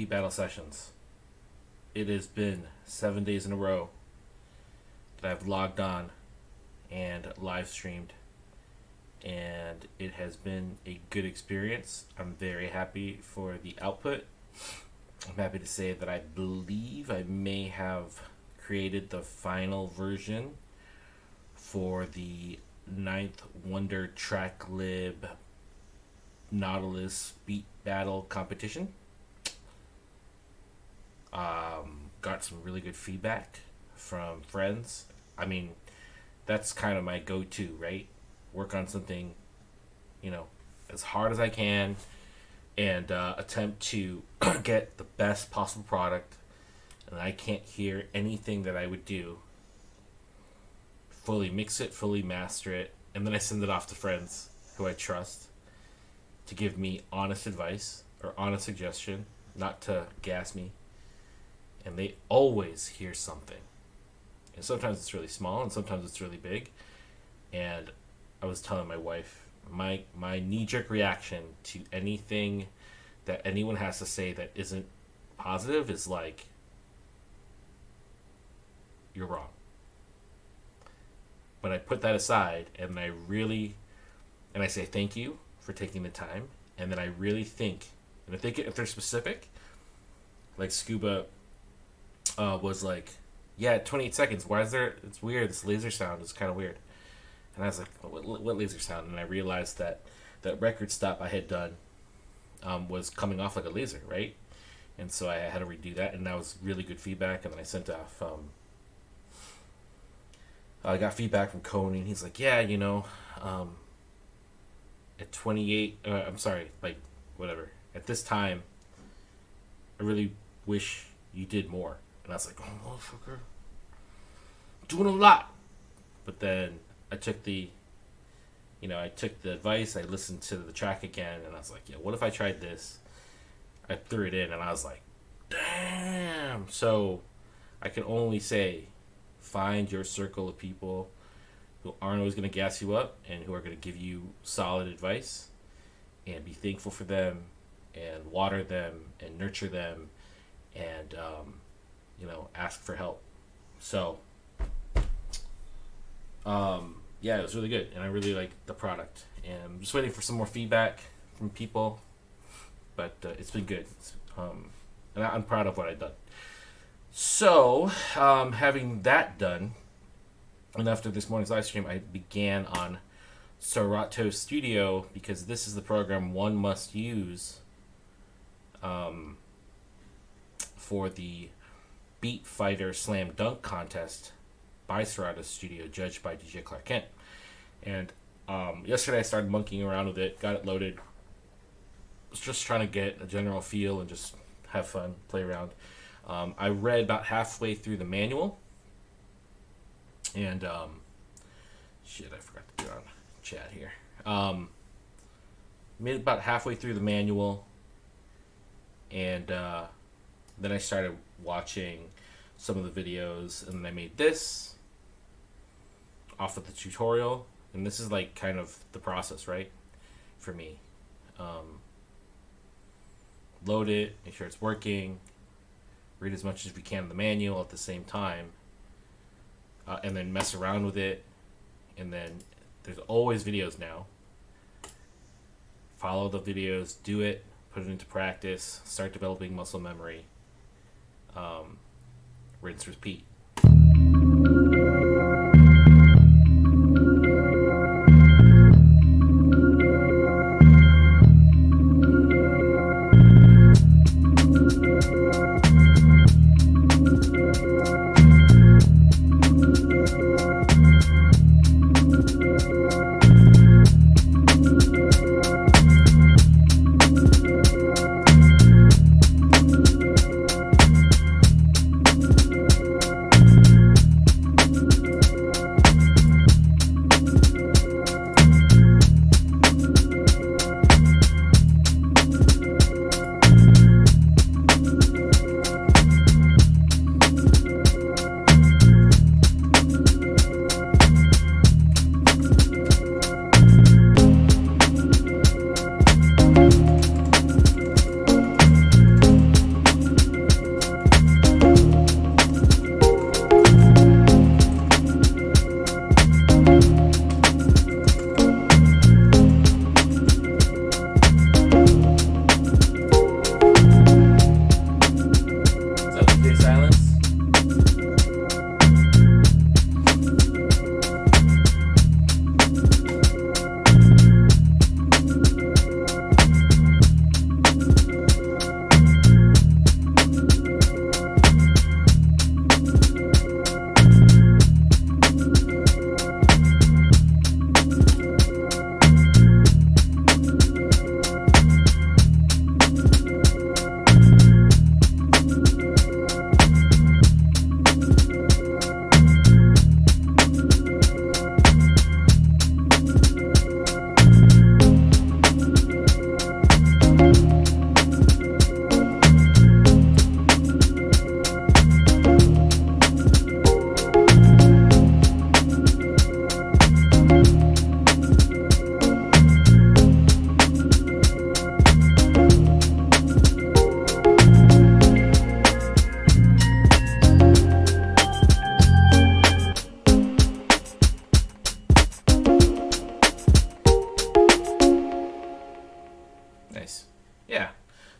beat battle sessions. It has been 7 days in a row that I've logged on and live streamed, and it has been a good experience. I'm very happy for the output. I'm happy to say that I believe I may have created the final version for the Ninth Wonder Track Lib Nautilus Beat Battle competition. Got some really good feedback from friends. I mean, that's kind of my go-to, right? Work on something, as hard as I can, and attempt to get the best possible product. And I can't hear anything that I would do. Fully mix it, fully master it, and then I send it off to friends who I trust to give me honest advice or honest suggestion, not to gas me. And they always hear something. And sometimes it's really small and sometimes it's really big. And I was telling my wife, my knee-jerk reaction to anything that anyone has to say that isn't positive is like, you're wrong. But I put that aside and I say thank you for taking the time. And then I really think, and if they're specific, like Scuba was like, yeah, 28 seconds. Why is there? It's weird. This laser sound is kind of weird. And I was like, what laser sound? And I realized that record stop I had done was coming off like a laser, right? And so I had to redo that, and that was really good feedback. And then I sent off. I got feedback from Coney, and he's like, yeah, at 28, whatever. At this time, I really wish you did more. And I was like, oh, motherfucker, doing a lot. But then I took the advice. I listened to the track again, and I was like, yeah, what if I tried this? I threw it in, and I was like, damn. So I can only say, find your circle of people who aren't always going to gas you up and who are going to give you solid advice, and be thankful for them and water them and nurture them and, ask for help. So, it was really good, and I really like the product. And I'm just waiting for some more feedback from people, but it's been good. And I'm proud of what I've done. So, having that done, and after this morning's live stream, I began on Serato Studio, because this is the program one must use for the Beat Fighter Slam Dunk contest by Serato Studio, judged by DJ Clark Kent. And yesterday I started monkeying around with it, got it loaded. Was just trying to get a general feel and just have fun, play around. I read about halfway through the manual, and I forgot to do it on chat here. Made it about halfway through the manual, and then I started watching some of the videos, and then I made this off of the tutorial, and this is like kind of the process, right, for me. Load it, make sure it's working, read as much as we can in the manual at the same time, and then mess around with it. And then there's always videos now. Follow the videos, do it, put it into practice, start developing muscle memory. Rinse, repeat.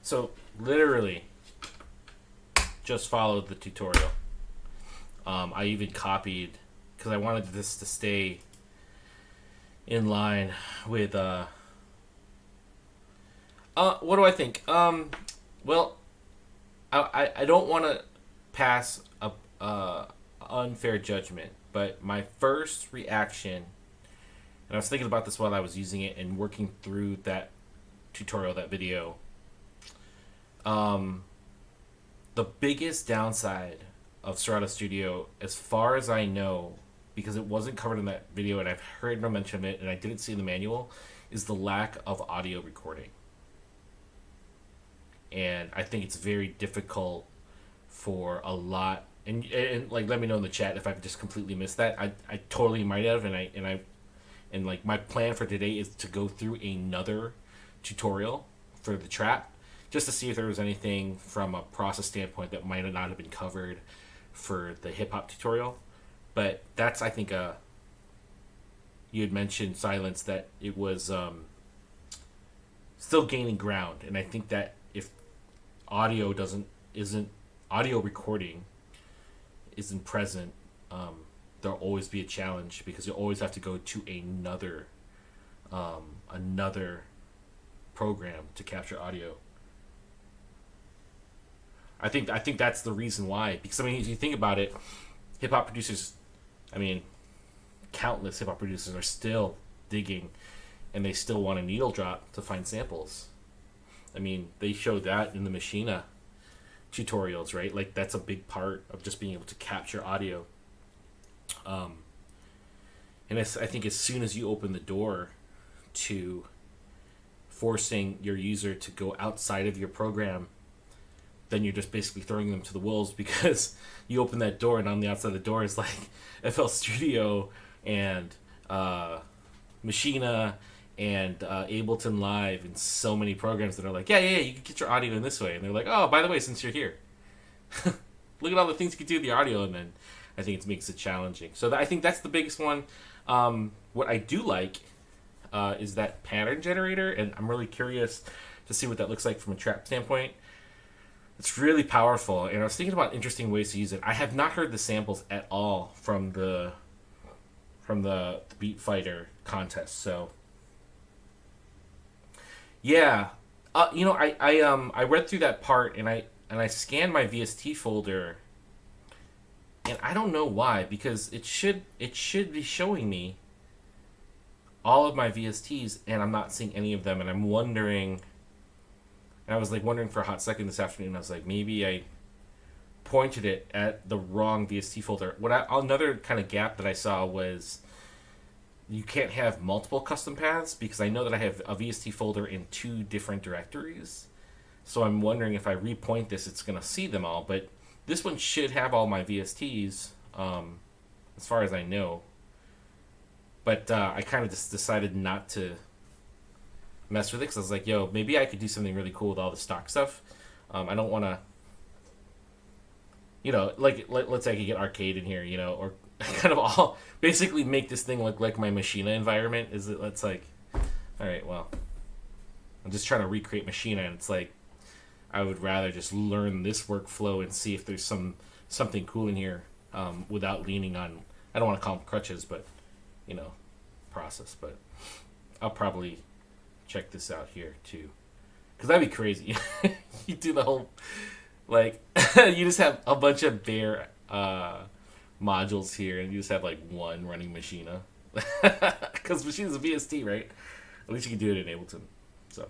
So literally, just followed the tutorial. I even copied because I wanted this to stay in line with. What do I think? Well, I don't want to pass a unfair judgment, but my first reaction, and I was thinking about this while I was using it and working through that tutorial, that video. The biggest downside of Serato Studio, as far as I know, because it wasn't covered in that video and I've heard no mention of it and I didn't see in the manual, is the lack of audio recording. And I think it's very difficult for a lot. And like, let me know in the chat if I've just completely missed that. I totally might have, and like my plan for today is to go through another tutorial for the trap, just to see if there was anything from a process standpoint that might not have been covered for the hip hop tutorial. But that's, I think, you had mentioned, Silence, that it was still gaining ground, and I think that if audio audio recording isn't present, there'll always be a challenge because you'll always have to go to another program to capture audio. I think that's the reason why. Because I mean, if you think about it, hip hop producers, I mean, countless hip hop producers are still digging, and they still want a needle drop to find samples. I mean, they showed that in the Machina tutorials, right? Like, that's a big part of just being able to capture audio. And I think as soon as you open the door to forcing your user to go outside of your program, then you're just basically throwing them to the wolves, because you open that door and on the outside of the door is like FL Studio and Machina and Ableton Live and so many programs that are like, yeah, you can get your audio in this way. And they're like, oh, by the way, since you're here, look at all the things you can do with the audio. And then I think it makes it challenging. So I think that's the biggest one. What I do like is that pattern generator, and I'm really curious to see what that looks like from a trap standpoint. It's really powerful, and I was thinking about interesting ways to use it. I have not heard the samples at all from the Beat Fighter contest, so yeah. I read through that part, and I scanned my VST folder, and I don't know why, because it should be showing me all of my VSTs, and I'm not seeing any of them, and I'm wondering. And I was like wondering for a hot second this afternoon. I was like, maybe I pointed it at the wrong VST folder. Another kind of gap that I saw was you can't have multiple custom paths, because I know that I have a VST folder in 2 different directories. So I'm wondering if I repoint this, it's going to see them all. But this one should have all my VSTs, as far as I know. But I kind of just decided not to mess with it, because I was like, yo, maybe I could do something really cool with all the stock stuff. I don't want to, like, let's say I could get arcade in here, or kind of all, basically make this thing look like my Machina environment. It's like, all right, well, I'm just trying to recreate Machina, and it's like, I would rather just learn this workflow and see if there's something cool in here, without leaning on, I don't want to call them crutches, but, process. But I'll probably check this out here too, because that'd be crazy. You do the whole, like, you just have a bunch of bare modules here, and you just have like one running Machina, because Machina's a VST, right? At least you can do it in Ableton. So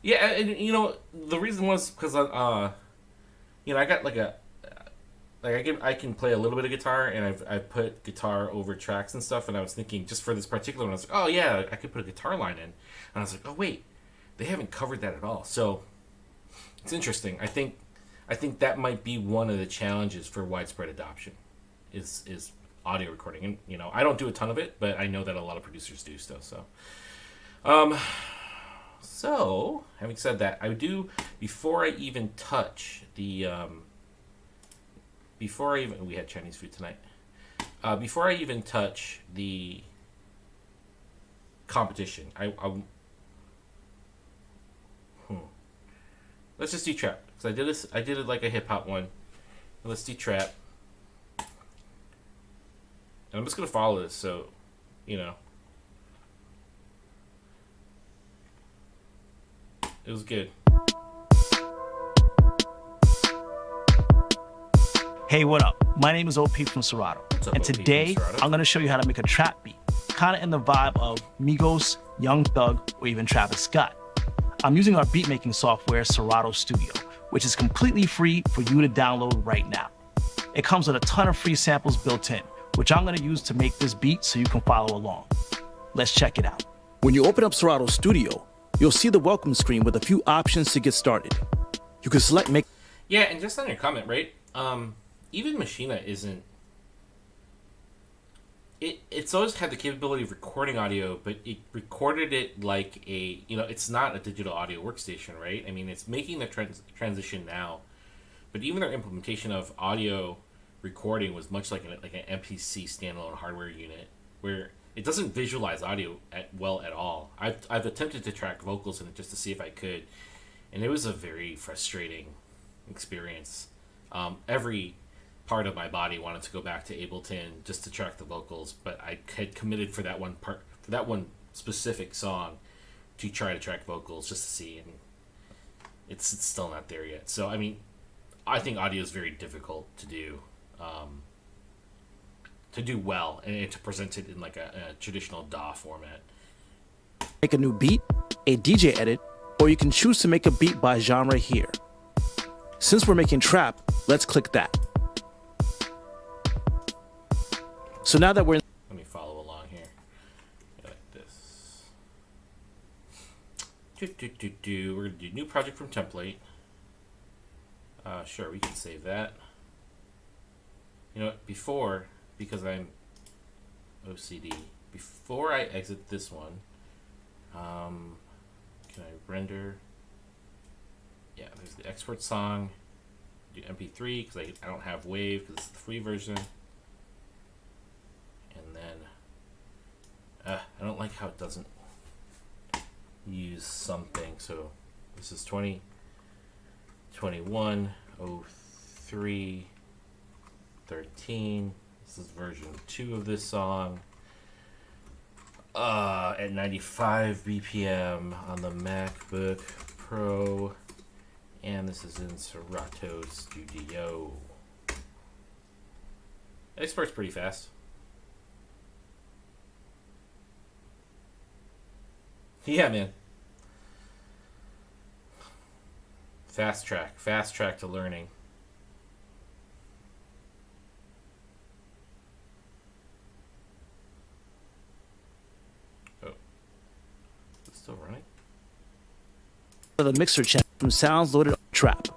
yeah, and the reason was because I got like I can play a little bit of guitar, and I've put guitar over tracks and stuff, and I was thinking, just for this particular one, I was like, oh yeah, I could put a guitar line in, and I was like, oh wait, they haven't covered that at all. So it's interesting. I think that might be one of the challenges for widespread adoption, is audio recording, and I don't do a ton of it, but I know that a lot of producers do still. So having said that, I would do, before I even touch the we had Chinese food tonight. Before I even touch the competition. Let's just do trap, because I did it like a hip hop one. Let's do trap. And I'm just gonna follow this, so it was good. Hey, what up? My name is OP from Serato. What's up, And OP from today, Serato? I'm going to show you how to make a trap beat, kind of in the vibe of Migos, Young Thug, or even Travis Scott. I'm using our beat making software, Serato Studio, which is completely free for you to download right now. It comes with a ton of free samples built in, which I'm going to use to make this beat so you can follow along. Let's check it out. When you open up Serato Studio, you'll see the welcome screen with a few options to get started. You can select make. Yeah, and just on your comment, right? Even Machina isn't. It's always had the capability of recording audio, but it recorded it like a, it's not a digital audio workstation, right? I mean, it's making the transition now, but even their implementation of audio recording was much like an MPC standalone hardware unit, where it doesn't visualize audio at all. I've attempted to track vocals in it just to see if I could, and it was a very frustrating experience. Every part of my body wanted to go back to Ableton just to track the vocals, but I had committed for that one specific song to try to track vocals just to see, and it's still not there yet. So I mean, I think audio is very difficult to do well and to present it in like a traditional DAW format. Make a new beat, a DJ edit, or you can choose to make a beat by genre here. Since we're making trap, let's click that. So now that we're in. Let me follow along here. Like this. We're gonna do new project from template. Sure, we can save that. Before, because I'm OCD, before I exit this one, can I render? Yeah, there's the export song. Do MP3 because I don't have Wave because it's the free version. And then I don't like how it doesn't use something. So this is 2021 03 13. This is version 2 of this song. At 95 BPM on the MacBook Pro. And this is in Serato Studio. It exports pretty fast. Yeah, man. Fast track to learning. Oh. Is it still running? The mixer check from sounds loaded on trap.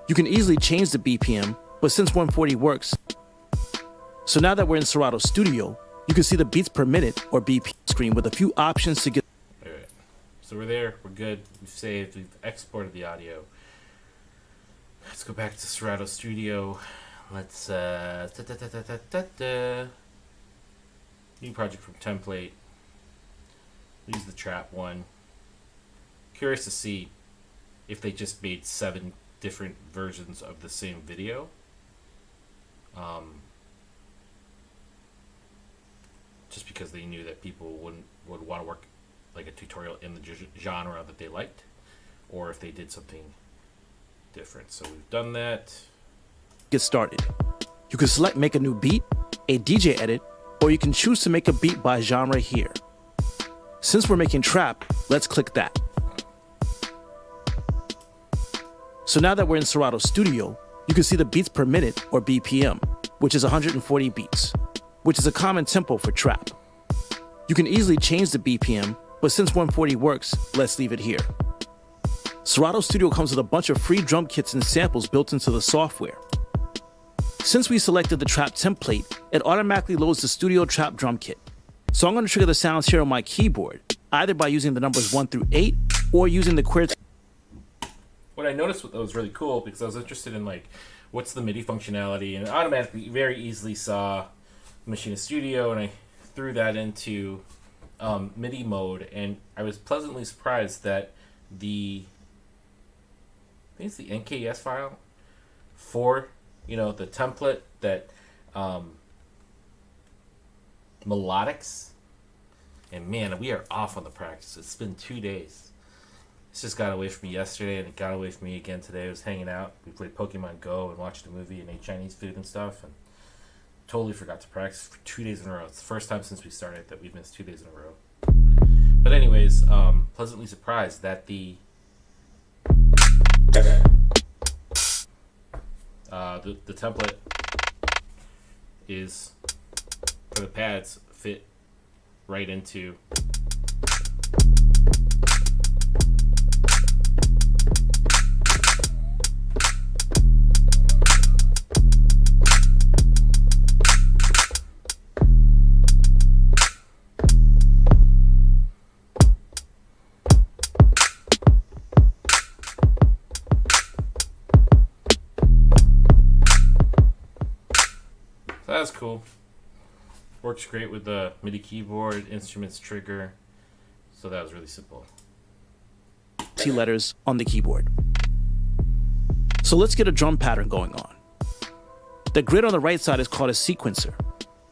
You can easily change the BPM, but since 140 works. So now that we're in Serato Studio, you can see the beats per minute or BPM screen with a few options to get. Alright. So we're there, we're good, we've saved, we've exported the audio. Let's go back to Serato Studio. Let's new project from template. Use the trap one. Curious to see if they just made 7 different versions of the same video. Just because they knew that people would want to work like a tutorial in the genre that they liked, or if they did something different. So we've done that. Get started. You can select make a new beat, a DJ edit, or you can choose to make a beat by genre here. Since we're making trap, let's click that. So now that we're in Serato Studio, you can see the beats per minute or BPM, which is 140 beats, which is a common tempo for trap. You can easily change the BPM, but since 140 works, let's leave it here. Serato Studio comes with a bunch of free drum kits and samples built into the software. Since we selected the trap template, it automatically loads the Studio Trap drum kit. So I'm going to trigger the sounds here on my keyboard, either by using the numbers 1 through 8 or using the queer. What I noticed that was really cool, because I was interested in like what's the MIDI functionality, and automatically very easily saw Machina Studio, and I threw that into MIDI mode, and I was pleasantly surprised that I think it's the NKS file for the template that melodics. And man, we are off on the practice. It's been 2 days. This just got away from me yesterday, and it got away from me again today. I was hanging out. We played Pokemon Go and watched a movie and ate Chinese food and stuff, and totally forgot to practice for 2 days in a row. It's the first time since we started that we've missed 2 days in a row. But anyways, pleasantly surprised that the template is for the pads fit right into that's cool. Works great with the MIDI keyboard, instruments, trigger. So that was really simple. T letters on the keyboard. So let's get a drum pattern going on. The grid on the right side is called a sequencer,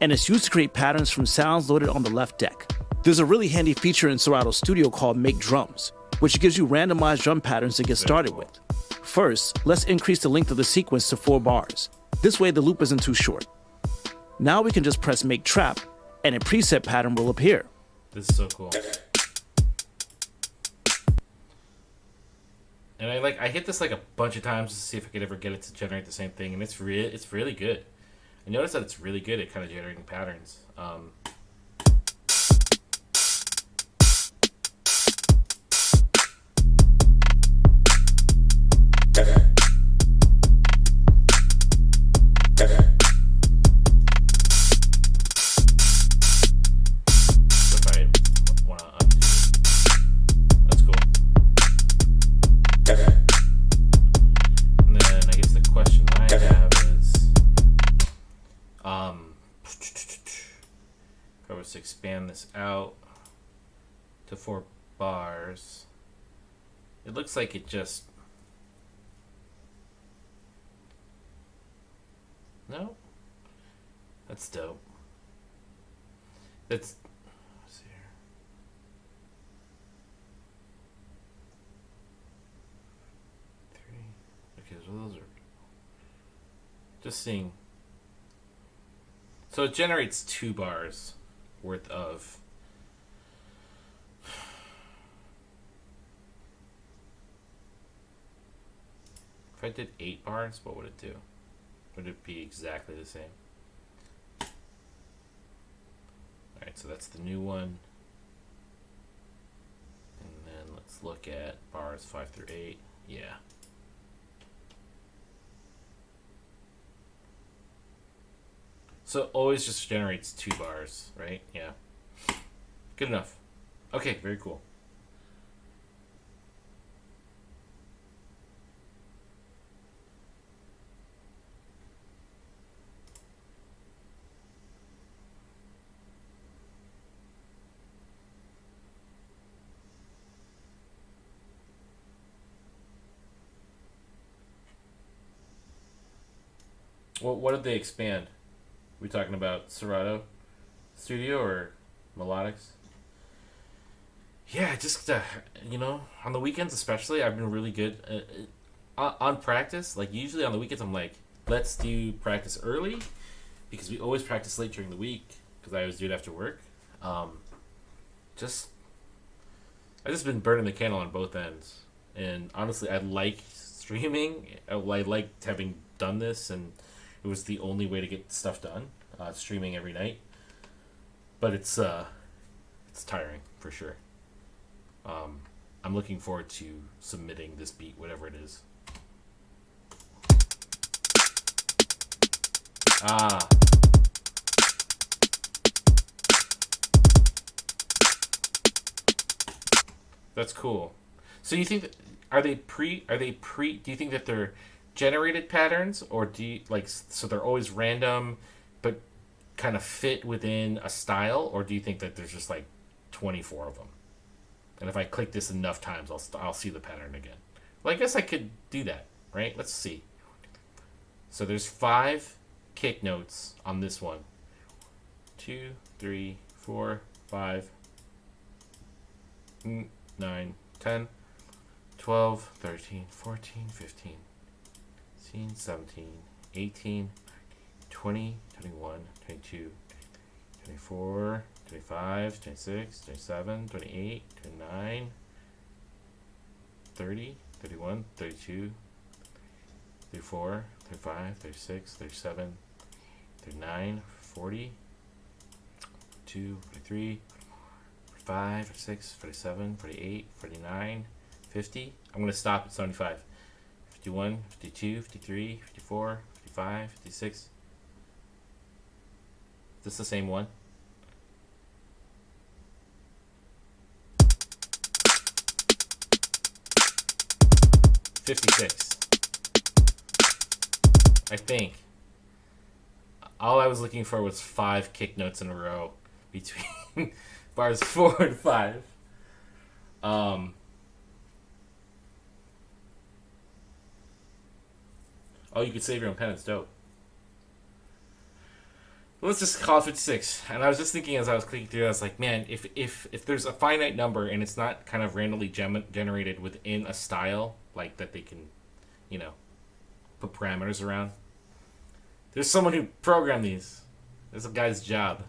and it's used to create patterns from sounds loaded on the left deck. There's a really handy feature in Serato Studio called Make Drums, which gives you randomized drum patterns to get started with. First, let's increase the length of the sequence to 4 bars. This way the loop isn't too short. Now we can just press Make Trap, and a preset pattern will appear. This is so cool. And I hit this like a bunch of times to see if I could ever get it to generate the same thing, and it's really good. I noticed that it's really good at kind of generating patterns. To expand this out to 4 bars, it looks like it just no. That's dope. Let's see here. Okay, so those are just seeing. So it generates 2 bars worth of if I did 8 bars, what would it do? Would it be exactly the same? Alright, so that's the new one. And then let's look at bars 5 through 8. Yeah. So it always just generates 2 bars, right? Yeah. Good enough. Okay, very cool. Well, what did they expand? We talking about Serato Studio or Melodics? Yeah, just on the weekends especially, I've been really good on practice. Like usually on the weekends, I'm like, let's do practice early because we always practice late during the week because I always do it after work. I just been burning the candle on both ends, and honestly, I like streaming. I liked having done this, and it was the only way to get stuff done, streaming every night. But it's tiring for sure. I'm looking forward to submitting this beat, whatever it is. That's cool. So you think do you think that they're generated patterns, or do you, so they're always random but kind of fit within a style, or do you think that there's just 24 of them. And if I click this enough times, I'll see the pattern again. Well, I guess I could do that, right? Let's see. So there's 5 kick notes on this one. 2, 3, 4, 5, 9, 10, 12, 13, 14, 15, 16, 17, 18, 20, 21, 22, 24, 25, 26, 27, 28, 29, 30, 31, 32, 34, 35, 36, 37, 39, 40, 42, 43, 45, 46, 47, 48, 49, 50. I'm going to stop at 75. 51, 52, 53, 54, 55, 56. Is this the same one? $56. I think. All I was looking for was 5 kick notes in a row between bars 4 and 5. Oh, you could save your own pen. It's dope. Let's just call it 56. And I was just thinking as I was clicking through, I was like, man, if there's a finite number and it's not kind of randomly generated within a style, like that they can, put parameters around. There's someone who programmed these. There's a guy's job.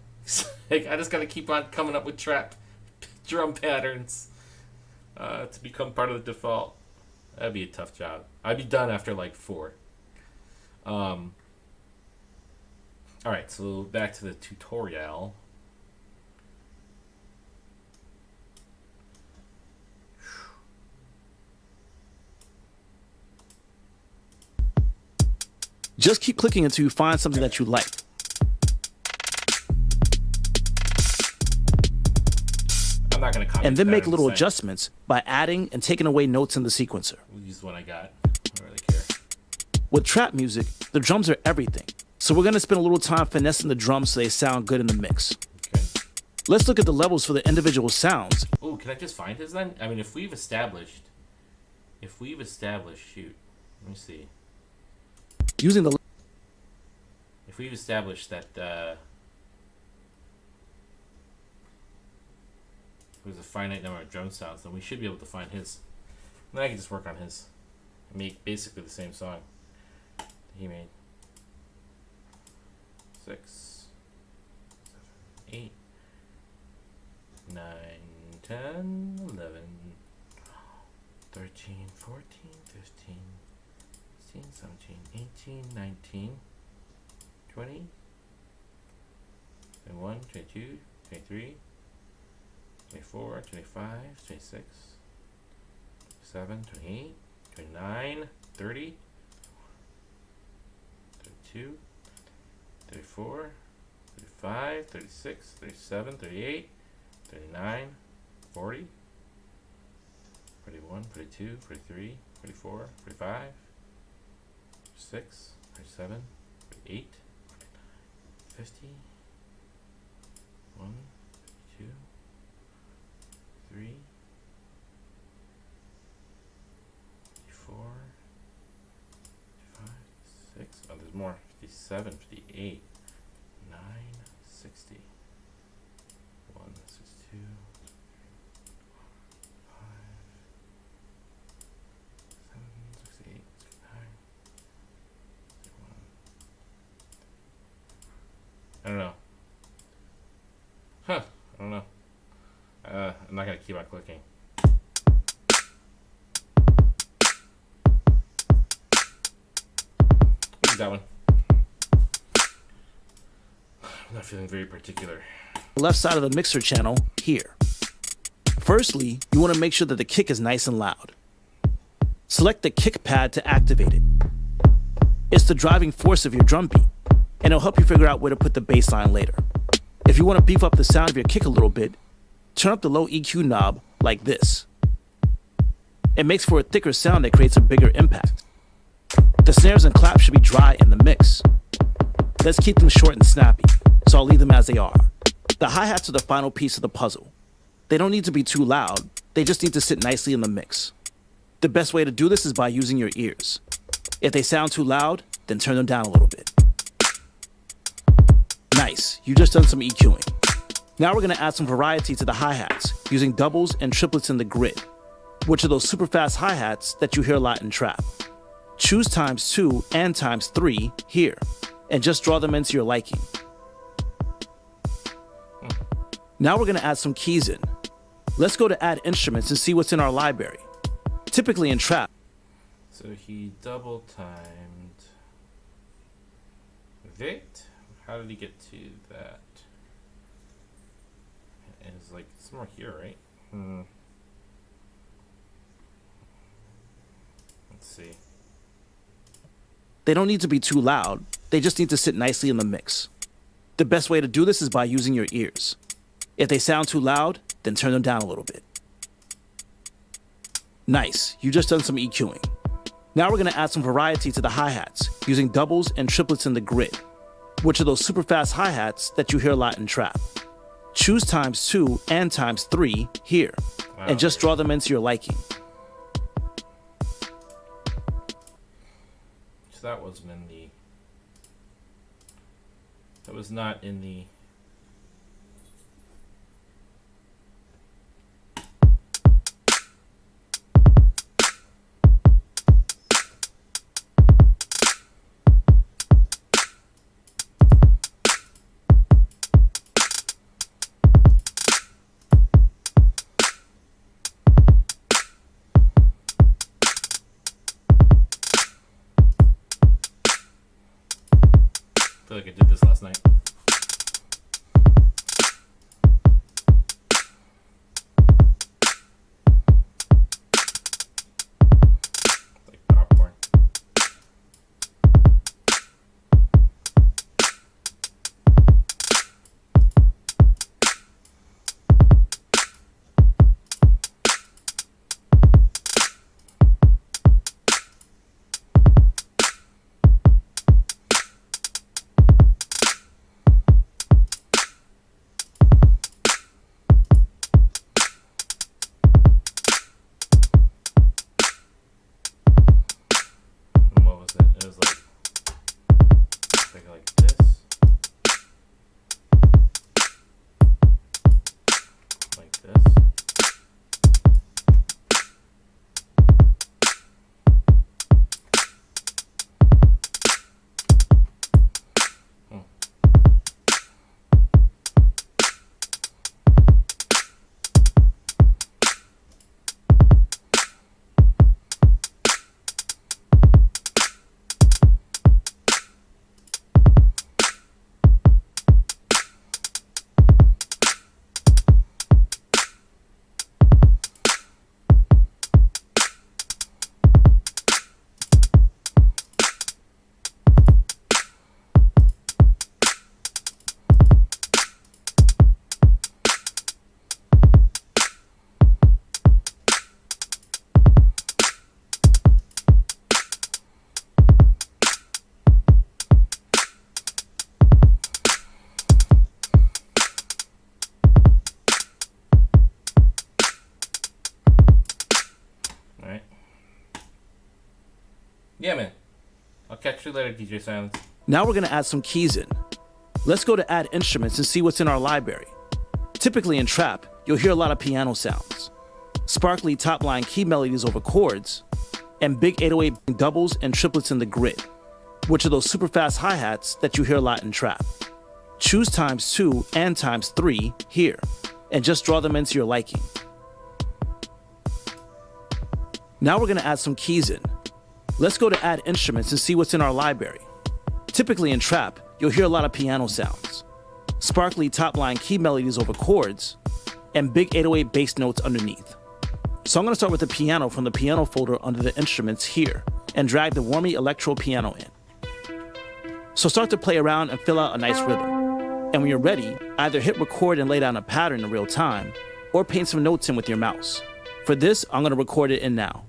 Like, I just got to keep on coming up with trap drum patterns to become part of the default. That'd be a tough job. I'd be done after like 4. All right, so back to the tutorial. Just keep clicking until you find something that you like. I'm not going to copy and then make patterns little the same. adjustments by adding and taking away notes in the sequencer. We'll use the one I got. I don't really care. With trap music, the drums are everything. So we're going to spend a little time finessing the drums so they sound good in the mix. Okay. Let's look at the levels for the individual sounds. Oh, can I just find his then? I mean, if we've established, shoot, let me see. Using the If we've established that there's a finite number of drum sounds, then we should be able to find his. Then I can just work on his and make basically the same song that he made. 6, 7, 8, 9, 10, 11, 13, 14, 15, 16, 17, 18, 19, 20, 21, 22, 23, 24, 25, 26, 27, 28, 29, 30, 32, 34, 35, 36, 37, 38, 39, 40, 41, 42, 43, 44, 45, 46, 47, 48, 50, 1, 2, 3, 4, 5, 6. Oh, there's more. 57, 58, 9, 60, 1, 62, 5, 7, 68, 69, 61. I don't know. Huh. I don't know. I'm not going to keep on clicking. Use that one. I'm not feeling very particular. left side of the mixer channel here. Firstly, you want to make sure that the kick is nice and loud. Select the kick pad to activate it. It's the driving force of your drum beat, and it'll help you figure out where to put the bass line later. If you want to beef up the sound of your kick a little bit, turn up the low EQ knob like this. It makes for a thicker sound that creates a bigger impact. The snares and claps should be dry in the mix. Let's keep them short and snappy, so I'll leave them as they are. The hi-hats are the final piece of the puzzle. They don't need to be too loud, they just need to sit nicely in the mix. The best way to do this is by using your ears. If they sound too loud, then turn them down a little bit. Nice, you just done some EQing. Now we're gonna add some variety to the hi-hats using doubles and triplets in the grid, which are those super fast hi-hats that you hear a lot in trap. Choose ×2 and ×3 here, and just draw them into your liking. Now we're gonna add some keys in. Let's go to add instruments and see what's in our library. Typically in trap. So he double timed Vict. How did he get to that? And it's like somewhere here, right? Let's see. They don't need to be too loud, they just need to sit nicely in the mix. The best way to do this is by using your ears. If they sound too loud, then turn them down a little bit. Nice, you just done some EQing. Now we're gonna add some variety to the hi-hats using doubles and triplets in the grid, which are those super fast hi-hats that you hear a lot in trap. Choose ×2 and ×3 here, and just draw them into your liking. So that wasn't in the... That was not in the... I feel like I did this last night. Like popcorn. It was like this, like this. Alright. Yeah, man. I'll catch you later, DJ Silence. Now we're gonna add some keys in. Let's go to add instruments and see what's in our library. Typically in trap, you'll hear a lot of piano sounds, sparkly top-line key melodies over chords, and big 808 doubles and triplets in the grid, which are those super fast hi-hats that you hear a lot in trap. Choose ×2 and ×3 here, and just draw them into your liking. Now we're gonna add some keys in. Let's go to add instruments and see what's in our library. Typically in trap, you'll hear a lot of piano sounds, sparkly top-line key melodies over chords, and big 808 bass notes underneath. So I'm gonna start with the piano from the piano folder under the instruments here, and drag the Warmy electro piano in. So start to play around and fill out a nice rhythm. And when you're ready, either hit record and lay down a pattern in real time, or paint some notes in with your mouse. For this, I'm gonna record it in now.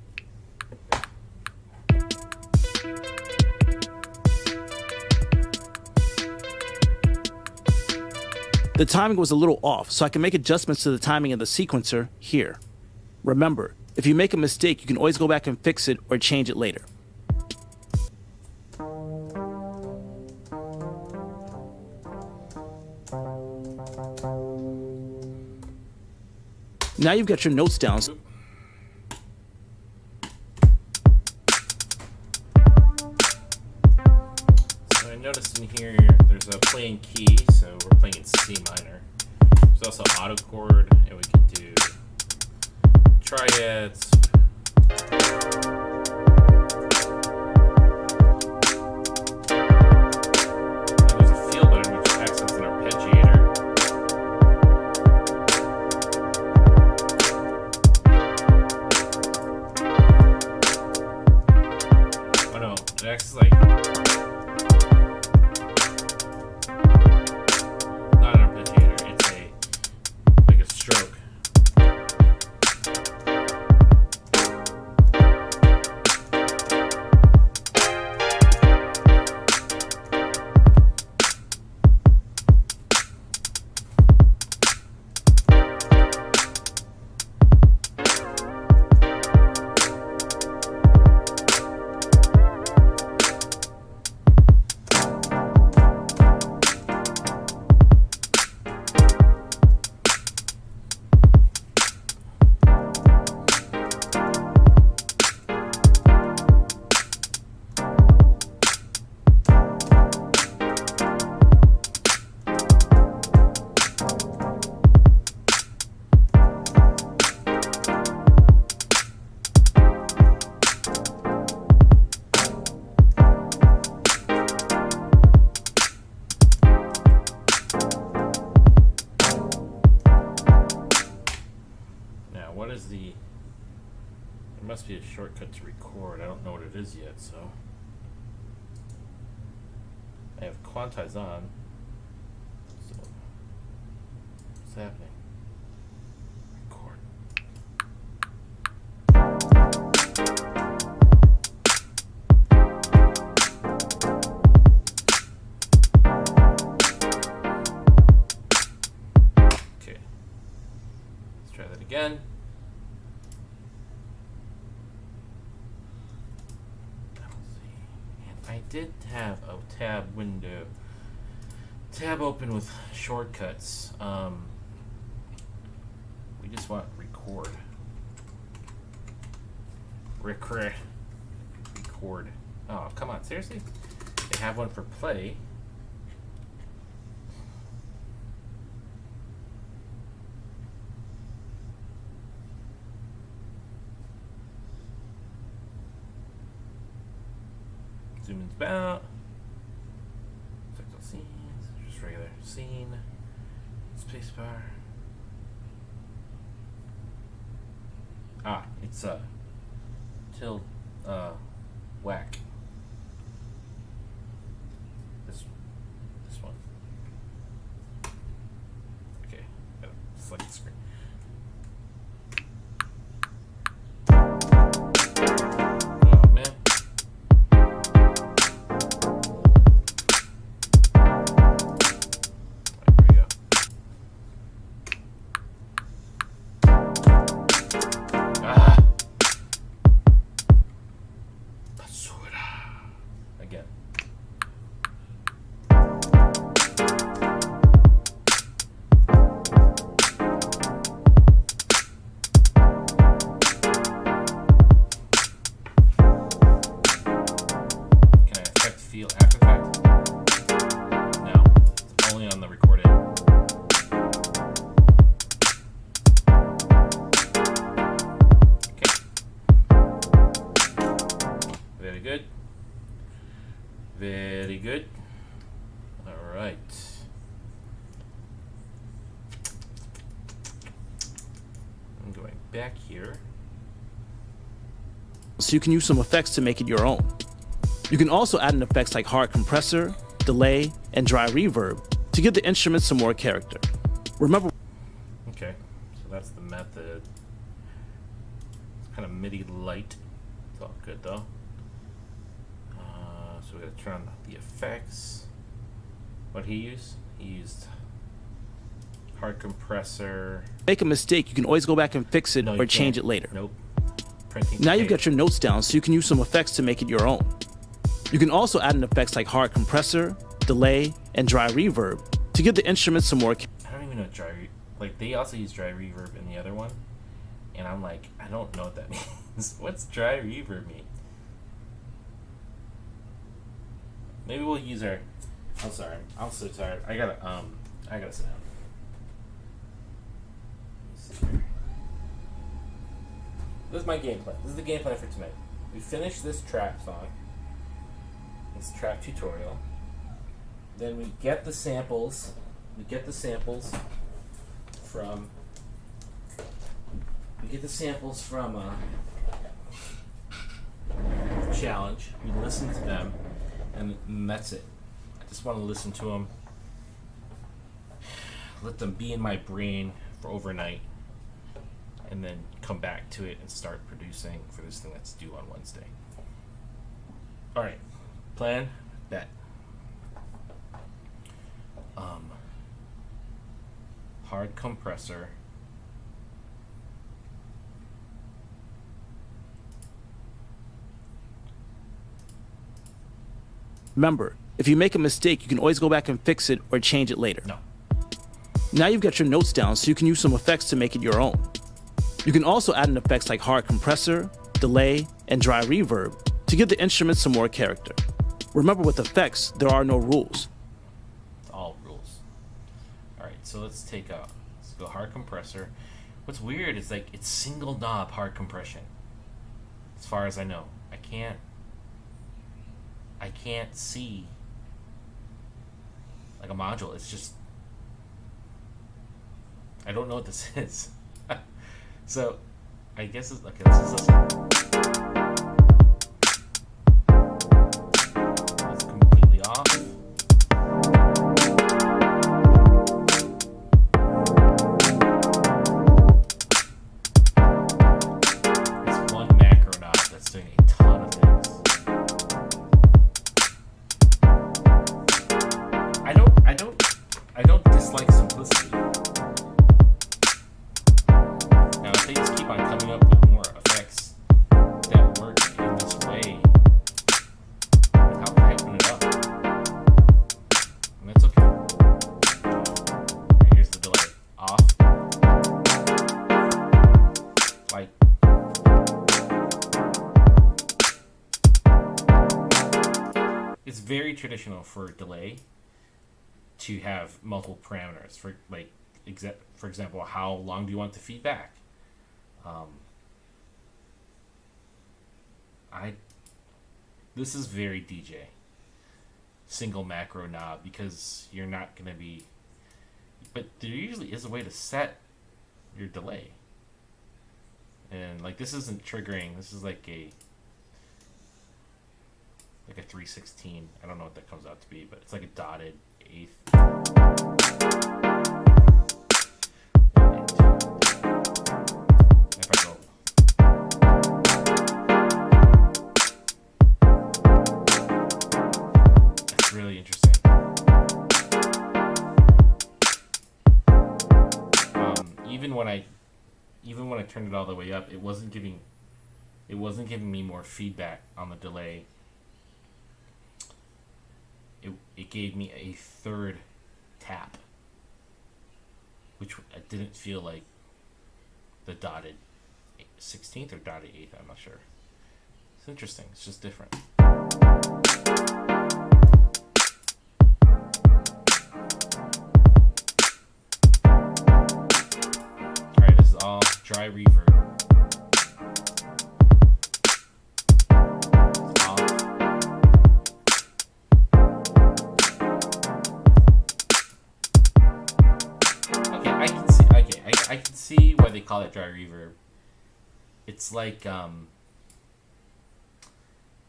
The timing was a little off, so I can make adjustments to the timing of the sequencer here. Remember, if you make a mistake, you can always go back and fix it or change it later. Now you've got your notes down. So I noticed in here there's a playing key, so we're playing in C minor. There's also auto chord, and we can do triads. And there's a feel button which accents an arpeggiator. Oh no, it acts like not an arpeggiator, it's like a stroke. What is the... There must be a shortcut to record. I don't know what it is yet, so... I have quantize on. So... What's happening? Record. Okay. Let's try that again. I did have a tab window, tab open with shortcuts. We just want record. Record. Oh, come on, seriously? They have one for play. Zoom in's about. Sectional scenes, just regular scene. Spacebar. Ah, it's till whack. This one. Okay, gotta select the screen. Oh man. Again. Can I affect feel after effect? No. It's only on the recorded. Okay. Very good. Very good. All right. I'm going back here. So you can use some effects to make it your own. You can also add in effects like hard compressor, delay, and dry reverb to give the instrument some more character. Remember. Okay, so that's the method. It's kind of MIDI light. It's all good though. So we gotta turn on the effects. What he used? He used Hard compressor. Make a mistake, you can always go back and fix it No, or you change can't. it later. Nope. Printing. Now you've tape. got your notes down, so you can use some effects to make it your own. You can also add in effects like hard compressor, delay, and dry reverb to give the instrument some more. I don't even know dry. Like they also use dry reverb in the other one, and I'm like, I don't know what that means. What's dry reverb mean? Maybe we'll use our. I'm sorry. I'm so tired. I gotta sit down. Let's see here. This is my game plan. This is the game plan for tonight. We finish this trap song. This trap tutorial. Then we get the samples. We get the samples from. We get the samples from Challenge. We listen to them, and that's it. I just want to listen to them. Let them be in my brain for overnight, and then come back to it and start producing for this thing that's due on Wednesday. All right, plan, bet. Hard compressor. Remember, if you make a mistake, you can always go back and fix it or change it later. No. Now you've got your notes down, so you can use some effects to make it your own. You can also add in effects like hard compressor, delay, and dry reverb to give the instrument some more character. Remember, with effects, there are no rules. It's all rules. All right, so let's go hard compressor. What's weird is like it's single knob hard compression. As far as I know, I can't see like a module. It's just I don't know what this is. So I guess it's okay. Let's just listen. It's completely off. It's one macro knob that's doing a ton of things. I don't dislike simplicity. Now, if they just keep on coming up with more effects that work in this way, how can I open it up? And that's okay. Here's the delay. Off. Like. It's very traditional for delay to have multiple parameters for for example, how long do you want the feedback? This is very DJ. Single macro knob, because you're not gonna be, but there usually is a way to set your delay. And like this isn't triggering. This is like a 3/16. I don't know what that comes out to be, but it's like a dotted eighth. If I go, that's really interesting. Even when I turned it all the way up, it wasn't giving me more feedback on the delay. It gave me a third tap, which didn't feel like the dotted 16th or dotted 8th. I'm not sure. It's interesting. It's just different. Alright, this is all dry reverb. I can see why they call it dry reverb. It's like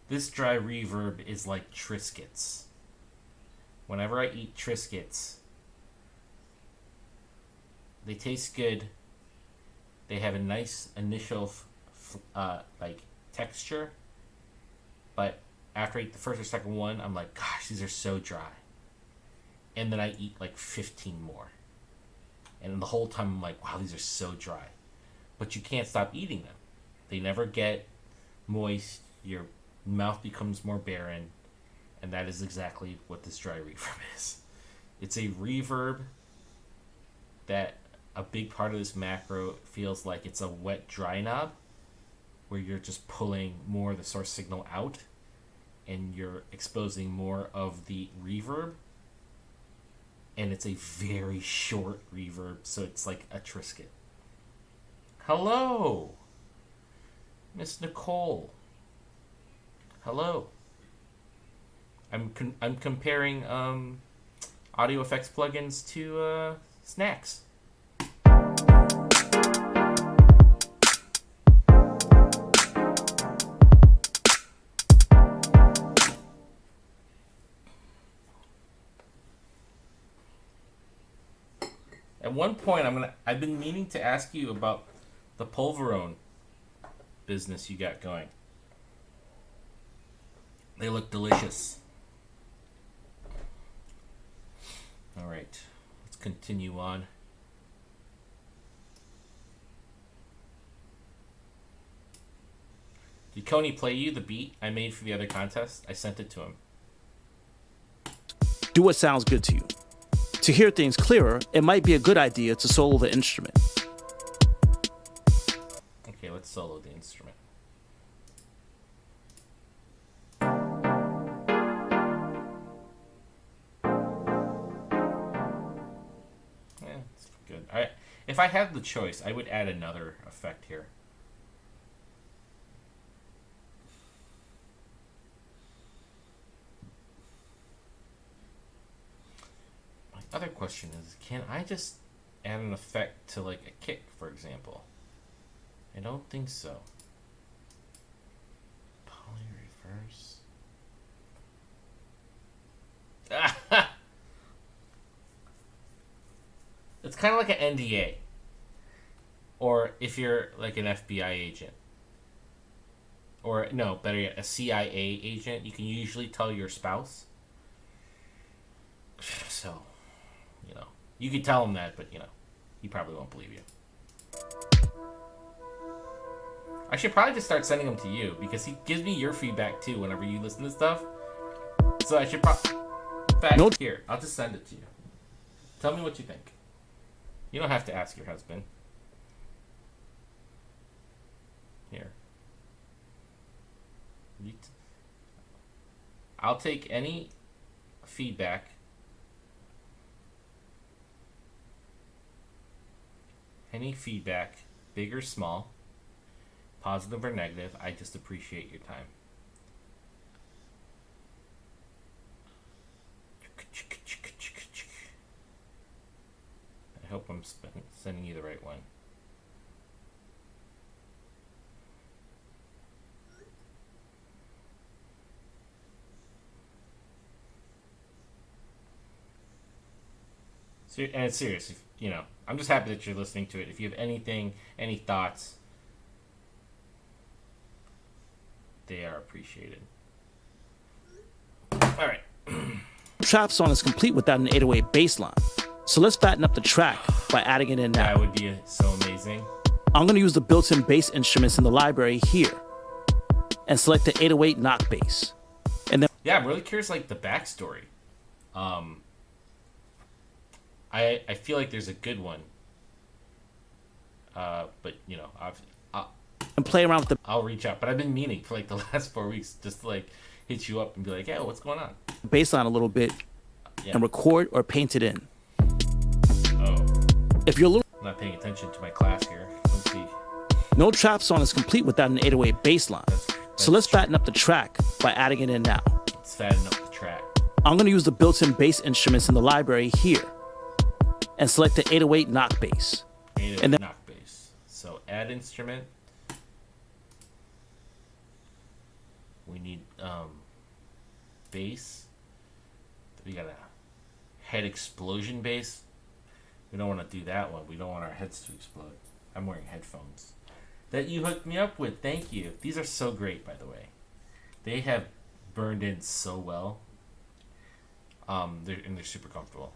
this dry reverb is like Triscuits. Whenever I eat Triscuits, they taste good. They have a nice initial like texture, but after I eat the first or second one, I'm like, gosh, these are so dry. And then I eat like 15 more. And the whole time I'm like, wow, these are so dry. But you can't stop eating them. They never get moist. Your mouth becomes more barren. And that is exactly what this dry reverb is. It's a reverb that a big part of this macro feels like it's a wet dry knob, where you're just pulling more of the source signal out and you're exposing more of the reverb. And it's a very short reverb, so it's like a Trisket. Hello, Miss Nicole. Hello. I'm comparing audio effects plugins to snacks. At one point, I've been meaning to ask you about the Pulverone business you got going. They look delicious. All right, let's continue on. Did Coney play you the beat I made for the other contest? I sent it to him. Do what sounds good to you. To hear things clearer, it might be a good idea to solo the instrument. Okay, let's solo the instrument. Yeah, it's good. If I had the choice, I would add another effect here. Other question is, can I just add an effect to like a kick, for example? I don't think so. Poly reverse. It's kind of like an NDA. Or if you're like an FBI agent. Or no, better yet, a CIA agent. You can usually tell your spouse. So, you know, you could tell him that, but, you know, he probably won't believe you. I should probably just start sending them to you, because he gives me your feedback, too, whenever you listen to stuff. So I should probably... In fact, here, I'll just send it to you. Tell me what you think. You don't have to ask your husband. Here. I'll take any feedback. Any feedback, big or small, positive or negative, I just appreciate your time. I hope I'm sending you the right one. And it's serious, if, you know, I'm just happy that you're listening to it. If you have anything, any thoughts, they are appreciated. All right. Trap song is complete without an 808 bass line. So let's fatten up the track by adding it in now. That would be so amazing. I'm going to use the built-in bass instruments in the library here and select the 808 knock bass. And then yeah, I'm really curious, like, the backstory. I feel like there's a good one. But, you know, and play around with the I'll reach out. But I've been meaning for, like, the last 4 weeks just to, like, hit you up and be like, yeah, what's going on? bass line a little bit and record or paint it in. Oh. If you're a little... I'm not paying attention to my class here. Let's see. No trap song is complete without an 808 bass line. So let's fatten up the track by adding it in now. Let's fatten up the track. I'm going to use the built-in bass instruments in the library here and select the 808 knock bass. 808 and then knock bass. So add instrument. We need bass. We got a head explosion bass. We don't want to do that one. We don't want our heads to explode. I'm wearing headphones that you hooked me up with. Thank you. These are so great, by the way. They have burned in so well. They're super comfortable.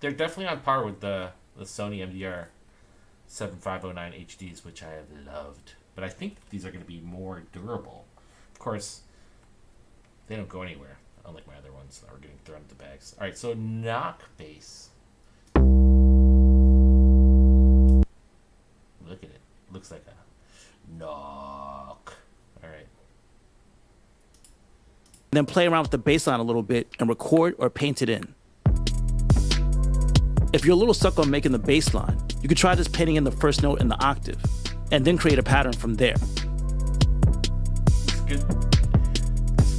they're definitely on par with the Sony MDR 7509 HDs, which I have loved. But I think these are going to be more durable. Of course, they don't go anywhere, unlike my other ones that are getting thrown into bags. All right, so knock bass. Look at it. Looks like a knock. All right. Then play around with the bass line a little bit and record or paint it in. If you're a little stuck on making the bass line, you could try just painting in the first note in the octave, and then create a pattern from there. That's good.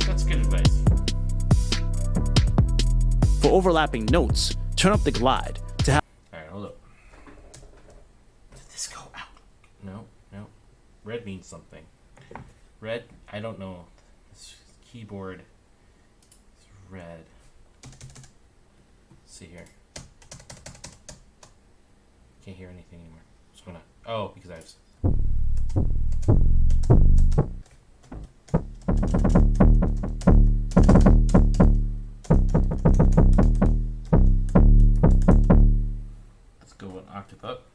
That's good advice. For overlapping notes, turn up the glide to have. All right, hold up. Did this go out? No. Red means something. Red, I don't know. This keyboard is red. Let's see here. Can't hear anything anymore. What's going on? Oh, because I have. Let's go an octave up.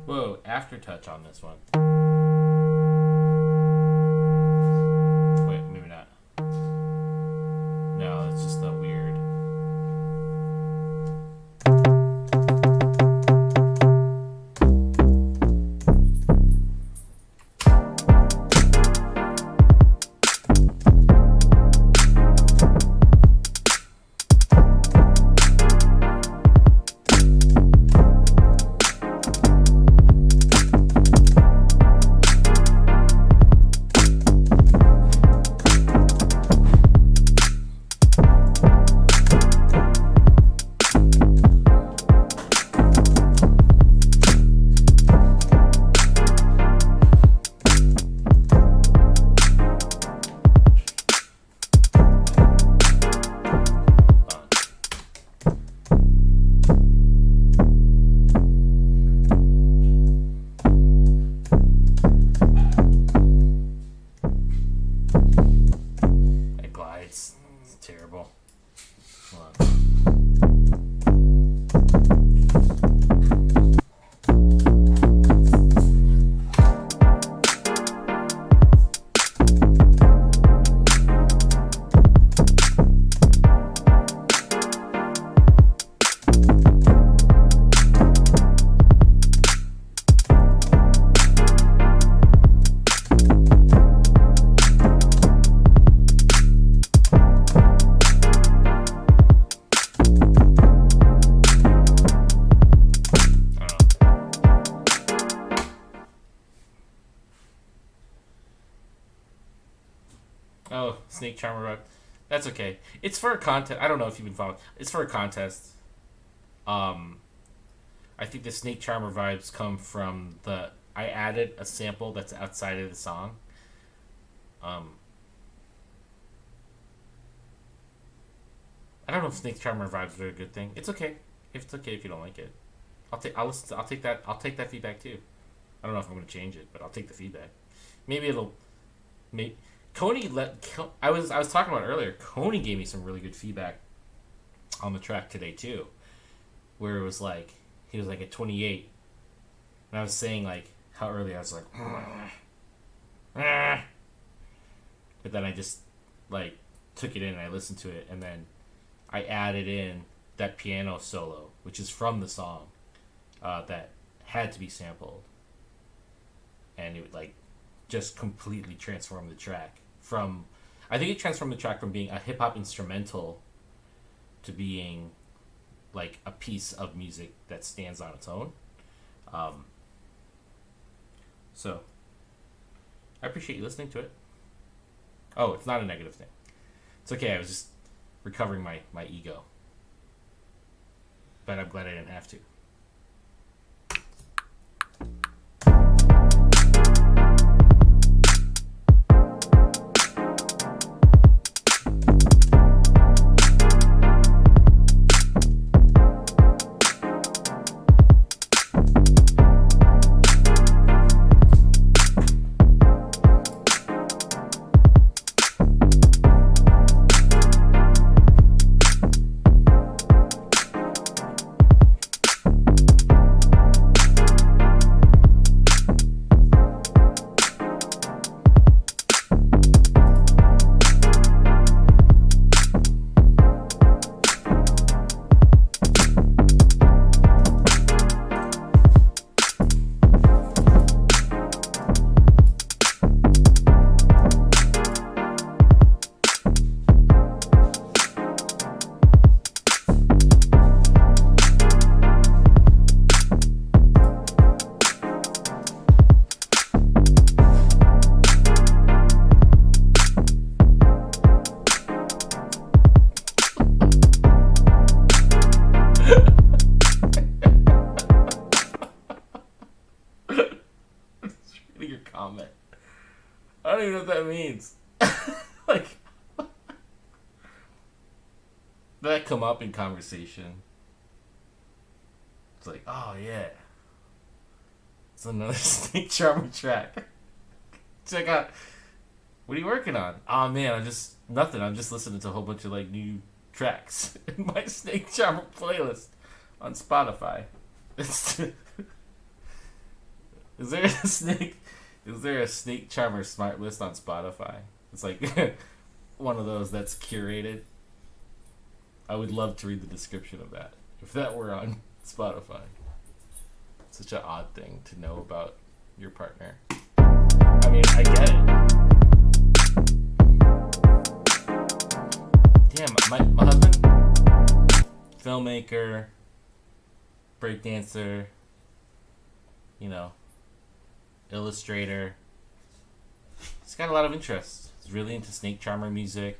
Whoa, aftertouch on this one. Wait, maybe not. No, it's just the weird. It glides. It's terrible. Hold on. Oh, Snake Charmer Rug. That's okay. It's for a contest. I don't know if you've been following. It's for a contest. I think the Snake Charmer vibes come from the. I added a sample that's outside of the song. I don't know if Snake Charmer vibes are a good thing. It's okay. If it's okay if you don't like it, I'll take that. I'll take that feedback too. I don't know if I'm gonna change it, but I'll take the feedback. Maybe it'll. Maybe Coney I was talking about it earlier. Coney gave me some really good feedback on the track today too, where it was like he was like at 28, and I was saying like how early I was like, but then I just like took it in and I listened to it, and then I added in that piano solo, which is from the song, that had to be sampled, and it would like just completely transformed the track from. I think it transformed the track from being a hip hop instrumental to being like a piece of music that stands on its own. So I appreciate you listening to it. Oh, it's not a negative thing. It's okay. I was just recovering my ego. But I'm glad I didn't have to. comment. I don't even know what that means. Like, that come up in conversation. It's like, oh yeah, it's another Snake Charmer track. Check out. What are you working on? Oh man, nothing. I'm just listening to a whole bunch of like new tracks in my Snake Charmer playlist on Spotify. Is there a Snake Charmer smart list on Spotify? It's like one of those that's curated. I would love to read the description of that if that were on Spotify. Such an odd thing to know about your partner. I mean, I get it. Damn, my husband, filmmaker, breakdancer, illustrator. He's got a lot of interests. He's really into Snake Charmer music.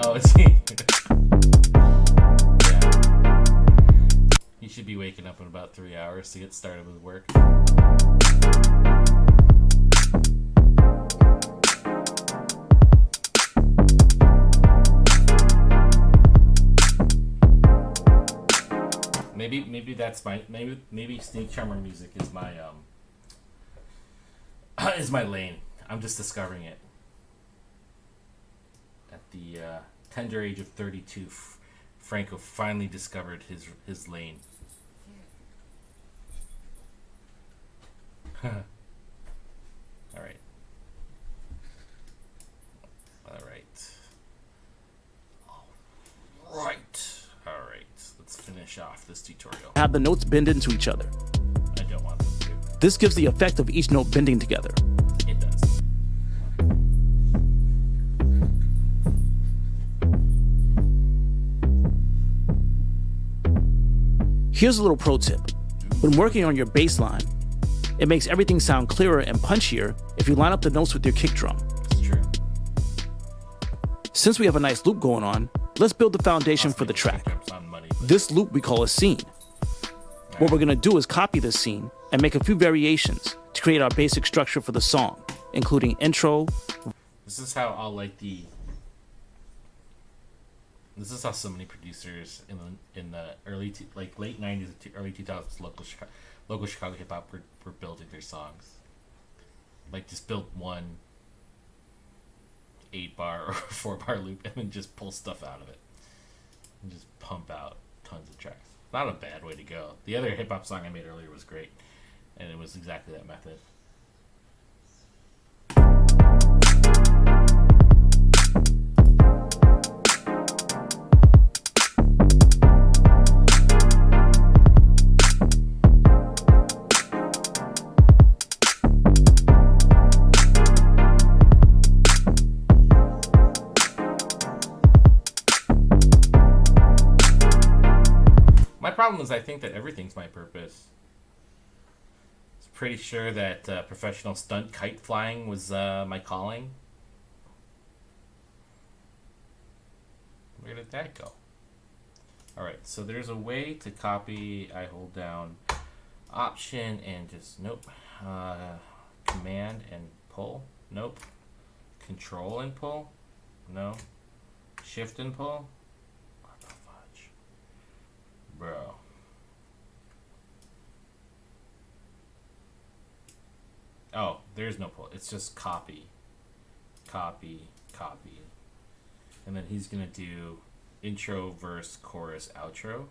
Oh, is he? Yeah. He should be waking up in about 3 hours to get started with work. Maybe that's my maybe Snake Charmer music is my is my lane. I'm just discovering it. At the tender age of 32, Franco finally discovered his lane. All right. Let's finish off this tutorial. Have the notes bend into each other. I don't want them to. This gives the effect of each note bending together. It does. Here's a little pro tip. When working on your bass line, it makes everything sound clearer and punchier if you line up the notes with your kick drum. It's true. Since we have a nice loop going on, let's build the foundation for the track. This loop we call a scene. What we're going to do is copy this scene and make a few variations to create our basic structure for the song, including intro. This is how This is how so many producers in the late 90s to early 2000s local Chicago hip hop were building their songs. Like, just build one 8-bar or 4-bar loop and then just pull stuff out of it and just pump out tons of tracks. Not a bad way to go. The other hip hop song I made earlier was great, and it was exactly that method. Problem is, I think that everything's my purpose. I was pretty sure that professional stunt kite flying was my calling. Where did that go? Alright, so there's a way to copy. I hold down Option and just, nope. Command and pull, nope. Control and pull, no. Shift and pull. What the fudge? Bro. Oh, there's no pull. It's just copy. Copy. Copy. And then he's going to do intro, verse, chorus, outro.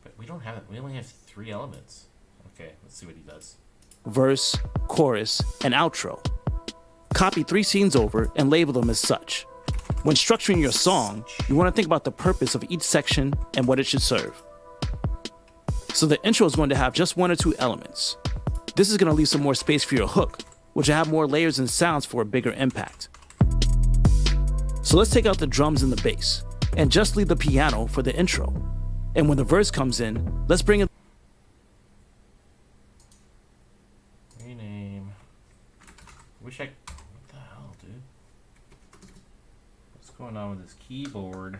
But we don't have it. We only have 3 elements. Okay, let's see what he does. Verse, chorus, and outro. Copy 3 scenes over and label them as such. When structuring your song, you want to think about the purpose of each section and what it should serve. So the intro is going to have just 1 or 2 elements. This is going to leave some more space for your hook, which will have more layers and sounds for a bigger impact. So let's take out the drums and the bass, and just leave the piano for the intro. And when the verse comes in, let's bring in... Rename. What the hell, dude? What's going on with this keyboard?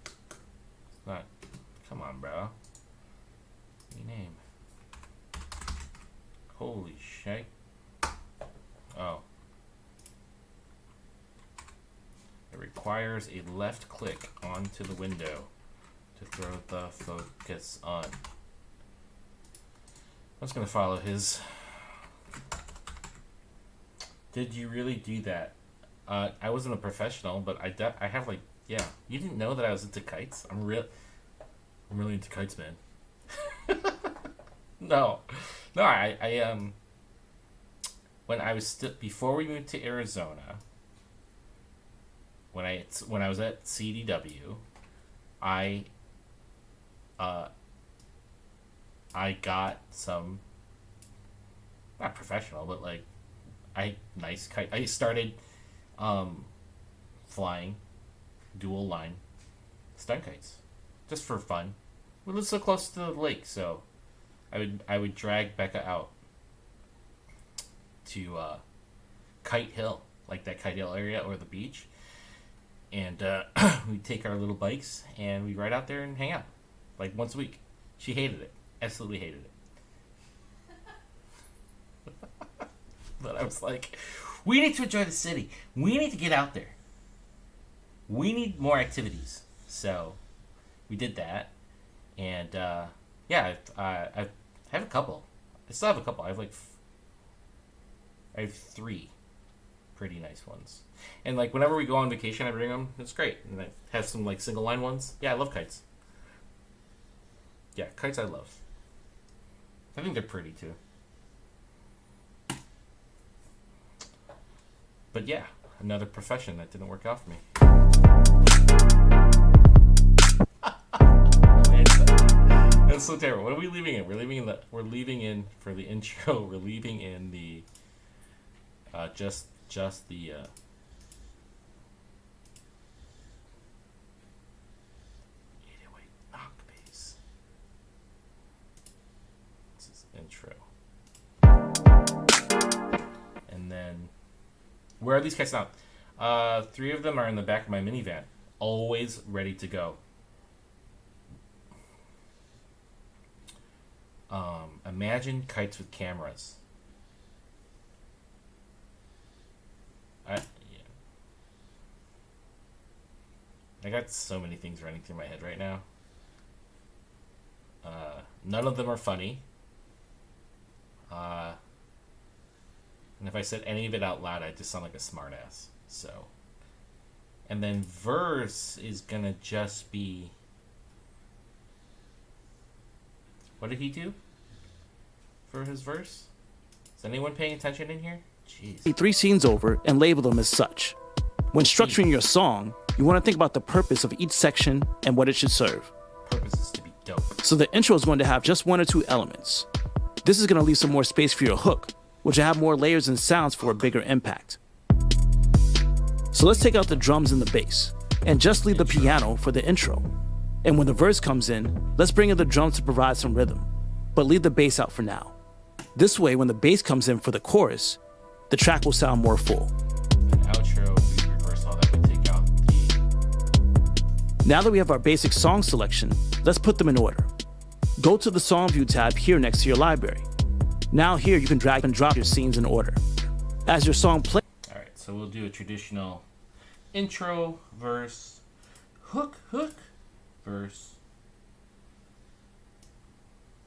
It's not Come on, bro. Rename. Holy shit. Oh. It requires a left click onto the window to throw the focus on. I'm just gonna follow his. Did you really do that? I wasn't a professional, but I have like, yeah. You didn't know that I was into kites? I'm really into kites, man. No, I when I was before we moved to Arizona, when I was at CDW, I got some, not professional, but like nice kite. I started flying dual line stun kites just for fun. We live so close to the lake, so I would drag Becca out to Kite Hill, like that Kite Hill area or the beach, and we'd take our little bikes and we'd ride out there and hang out like once a week. She hated it, absolutely hated it. But I was like, we need to enjoy the city. We need to get out there. We need more activities. So we did that, and yeah, I have a couple. I still have a couple. I have 3 pretty nice ones. And like whenever we go on vacation, I bring them. It's great. And I have some like single line ones. Yeah, I love kites. Yeah, kites I love. I think they're pretty too. But yeah, another profession that didn't work out for me. That's so terrible. What are we leaving in? We're leaving in for the intro. We're leaving in the just the 808 knock bass. This is intro. And then where are these kites now? 3 of them are in the back of my minivan, always ready to go. Imagine kites with cameras. Yeah. I got so many things running through my head right now. None of them are funny. And if I said any of it out loud, I'd just sound like a smartass. So, and then verse is gonna just be. What did he do for his verse? Is anyone paying attention in here? Jeez. 3 scenes over and label them as such. When structuring your song, you want to think about the purpose of each section and what it should serve. Purpose is to be dope. So the intro is going to have just 1 or 2 elements. This is going to leave some more space for your hook, which will have more layers and sounds for a bigger impact. So let's take out the drums and the bass, and just leave the piano for the intro. And when the verse comes in, let's bring in the drums to provide some rhythm, but leave the bass out for now. This way, when the bass comes in for the chorus, the track will sound more full. An outro, we reverse all that, we take out the... Now that we have our basic song selection, let's put them in order. Go to the Song View tab here next to your library. Now here you can drag and drop your scenes in order. As your song plays... Alright, so we'll do a traditional intro, verse, hook, verse.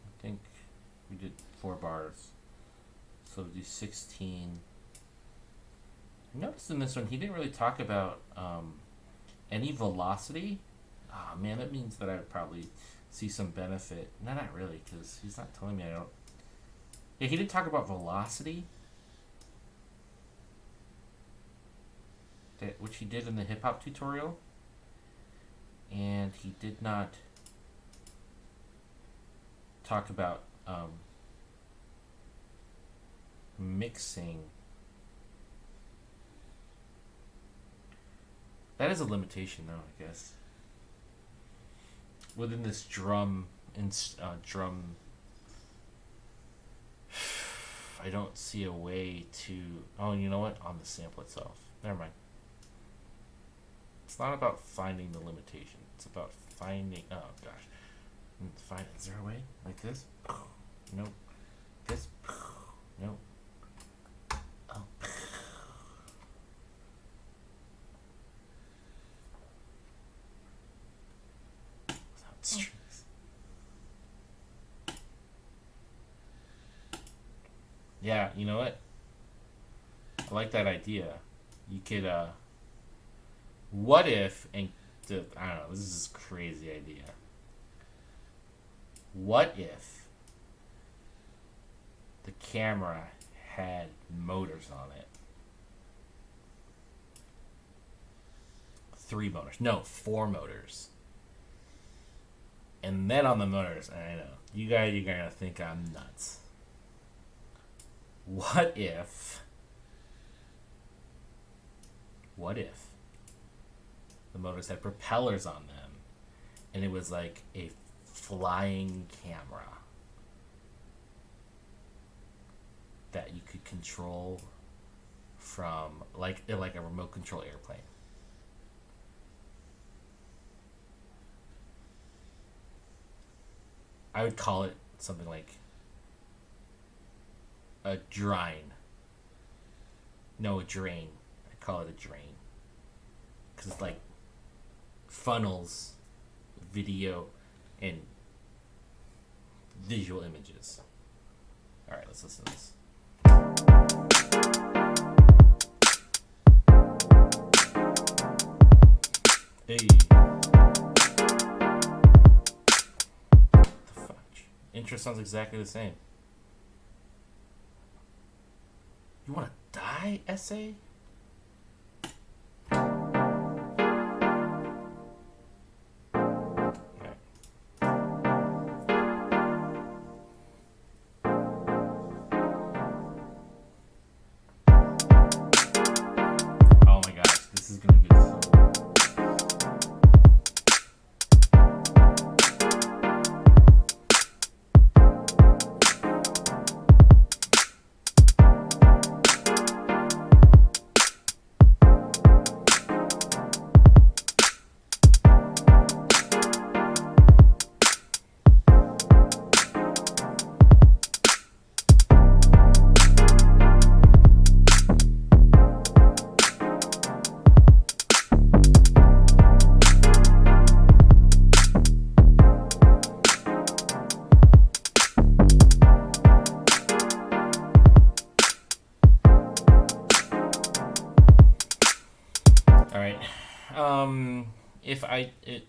I think we did 4 bars. So we'll do 16. I noticed in this one, he didn't really talk about any velocity. Oh man, that means that I would probably see some benefit. No, not really, because he's not telling me I don't. Yeah, he didn't talk about velocity. Which he did in the hip hop tutorial. And he did not talk about mixing. That is a limitation, though, I guess. Within this drum, I don't see a way to. Oh, you know what? On the sample itself. Never mind. It's not about finding the limitation. It's about finding. Oh gosh. Fine. Is there a way like this? Nope. This? Nope. Oh. Without strings. Yeah, you know what? I like that idea. You could, what if, and I don't know, this is a crazy idea. What if the camera had motors on it? 3 motors. No, 4 motors. And then on the motors, I know, you guys are going to think I'm nuts. What if the motors had propellers on them and it was like a flying camera that you could control from like a remote control airplane? I would call it something like a drain. No, a drain. I call it a drain. Because it's like funnels video and visual images. Alright, let's listen to this. Hey. What the fuck? Intro sounds exactly the same. You wanna die, essay? Oh my gosh, this is gonna be so...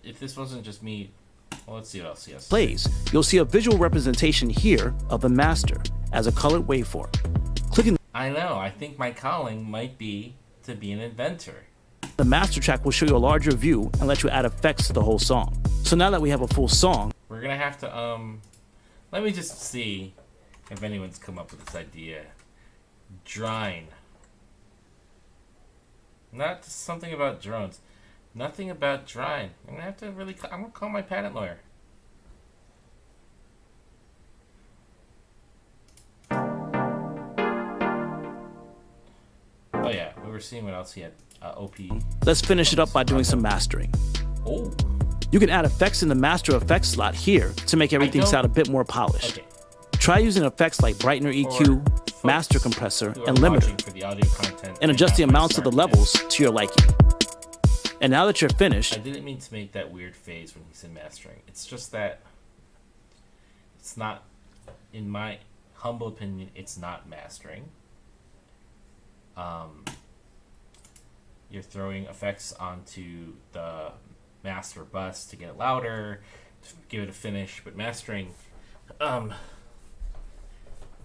If this wasn't just me, well, let's see what else he has. Plays, you'll see a visual representation here of the master as a colored waveform. Clicking I know, I think my calling might be to be an inventor. the master track will show you a larger view and let you add effects to the whole song. So now that we have a full song, We're gonna have to, let me just see if anyone's come up with this idea. Drine. Not something about drones. Nothing about Drine. I'm gonna have to really. I'm gonna call my patent lawyer. Oh yeah, we were seeing what else he had. OP. let's finish it up by doing some mastering. Oh. You can add effects in the master effects slot here to make everything sound a bit more polished. Okay. Try using effects like brightener EQ, master compressor, and limiter, For the audio content and adjust the not my amounts of the start levels to your liking. And now that you're I finished, didn't mean to make that weird phase when he said mastering. It's just that it's not, in my humble opinion, it's not mastering. You're throwing effects onto the master bus to get it louder, to give it a finish, but mastering, in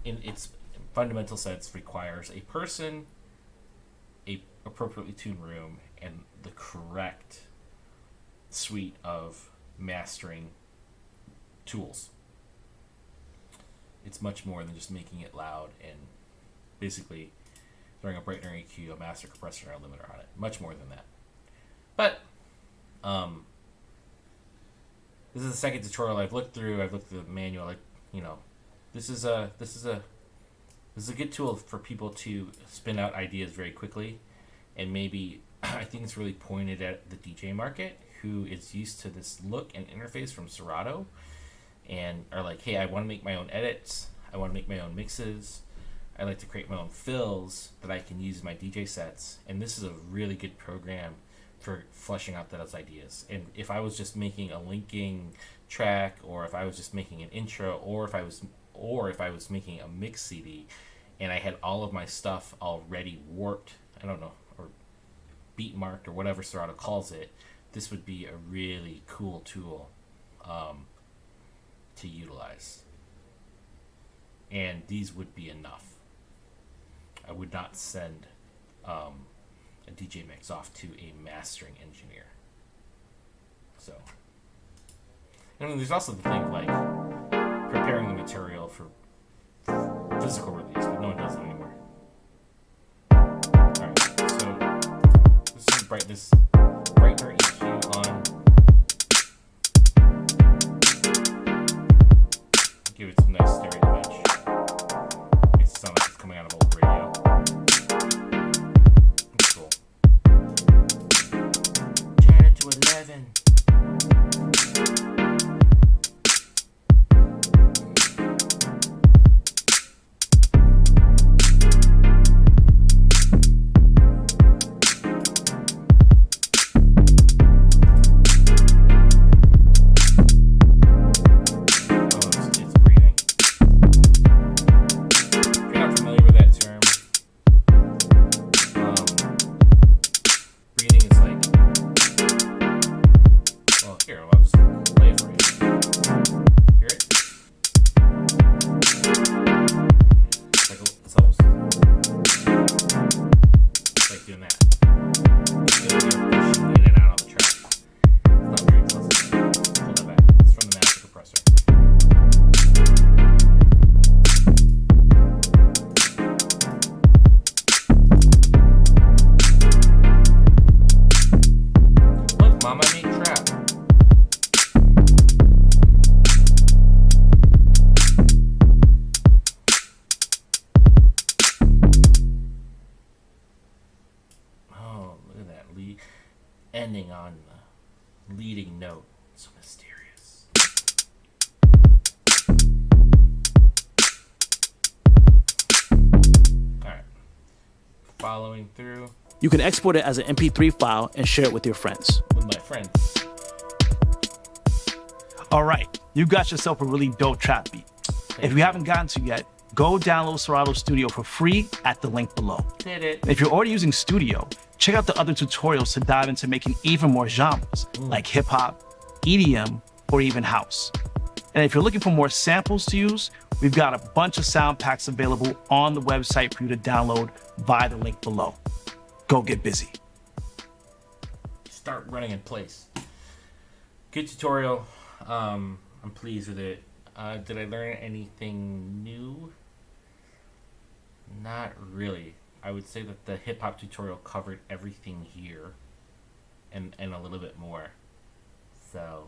its fundamental sense, requires a person, a appropriately tuned room, and the correct suite of mastering tools. It's much more than just making it loud and basically throwing a brightener EQ, a master compressor, and a limiter on it. Much more than that. But this is the second tutorial I've looked through. I've looked through the manual. Like, you know, this is a good tool for people to spin out ideas very quickly, and maybe I think it's really pointed at the DJ market, who is used to this look and interface from Serato. and are like, hey, I want to make my own edits, I want to make my own mixes, I like to create my own fills that I can use in my DJ sets, and this is a really good program for fleshing out those ideas. And if I was just making a linking track, or if I was just making an intro, or if I was making a mix CD, and I had all of my stuff already warped, I don't know, or beat marked, or whatever Serato calls it, this would be a really cool tool to utilize. And these would be enough. I would not send a DJ mix off to a mastering engineer. So, I mean, there's also the thing like preparing the material for physical release, but no one does it anymore. Alright, so let's just brightener EQ on. Give it some nice stereo image. Makes it sound like it's coming out of old radio. That's cool. Turn it to 11. Ending on the leading note. So mysterious. Alright. Following through. You can export it as an MP3 file and share it with your friends. With my friends. All right, you got yourself a really dope trap beat. If you haven't gotten to yet, go download Serato Studio for free at the link below. Did it. If you're already using Studio, check out the other tutorials to dive into making even more genres, like hip-hop, EDM, or even house. And if you're looking for more samples to use, we've got a bunch of sound packs available on the website for you to download via the link below. Go get busy. Start running in place. Good tutorial. I'm pleased with it. Did I learn anything new? Not really. I would say that the hip-hop tutorial covered everything here and a little bit more. So,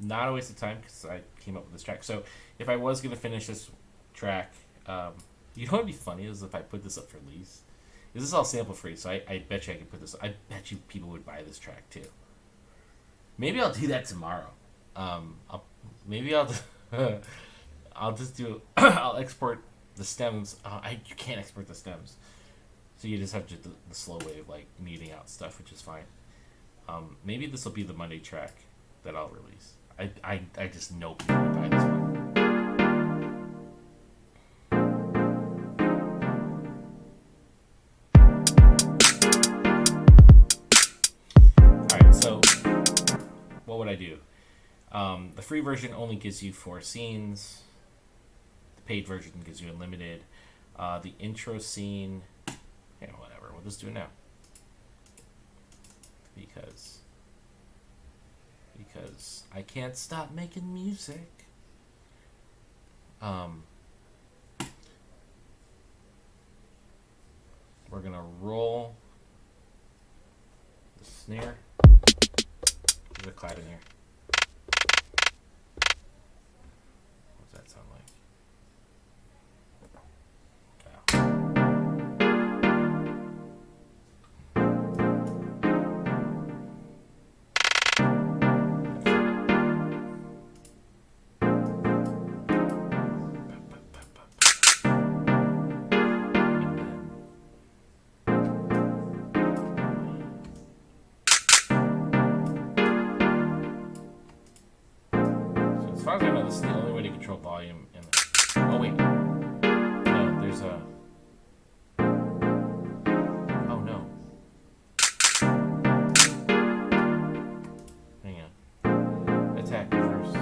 not a waste of time because I came up with this track. So, if I was going to finish this track, you know what would be funny is if I put this up for lease. This is all sample free, so I bet you I could put this. I bet you people would buy this track too. Maybe I'll do that tomorrow. I'll just do. I'll export the stems. You can't export the stems, so you just have to do the slow wave, like muting out stuff, which is fine. Maybe this will be the Monday track that I'll release. I just know people will buy this one. What would I do? The free version only gives you 4 scenes. The paid version gives you unlimited. The intro scene, whatever. We'll just do it now. Because I can't stop making music. We're gonna roll the snare. There's a clap in here. What does that sound like? No, this is the only way to control volume. Oh wait, no, there's a. Oh no. Hang on. Attack reverse.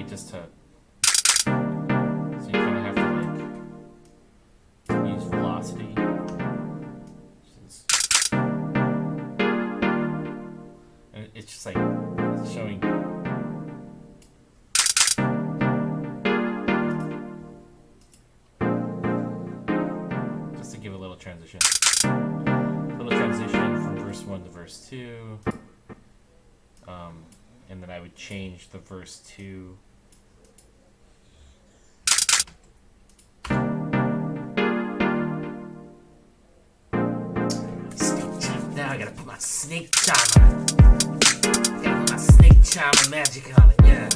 Just to, so you kind of have to like use velocity. And it's just like it's showing. Just to give a little transition. Little transition from verse 1 to verse 2. And then I would change the verse 2. I gotta put my snake charmer. Gotta put my snake charmer magic on it, yeah.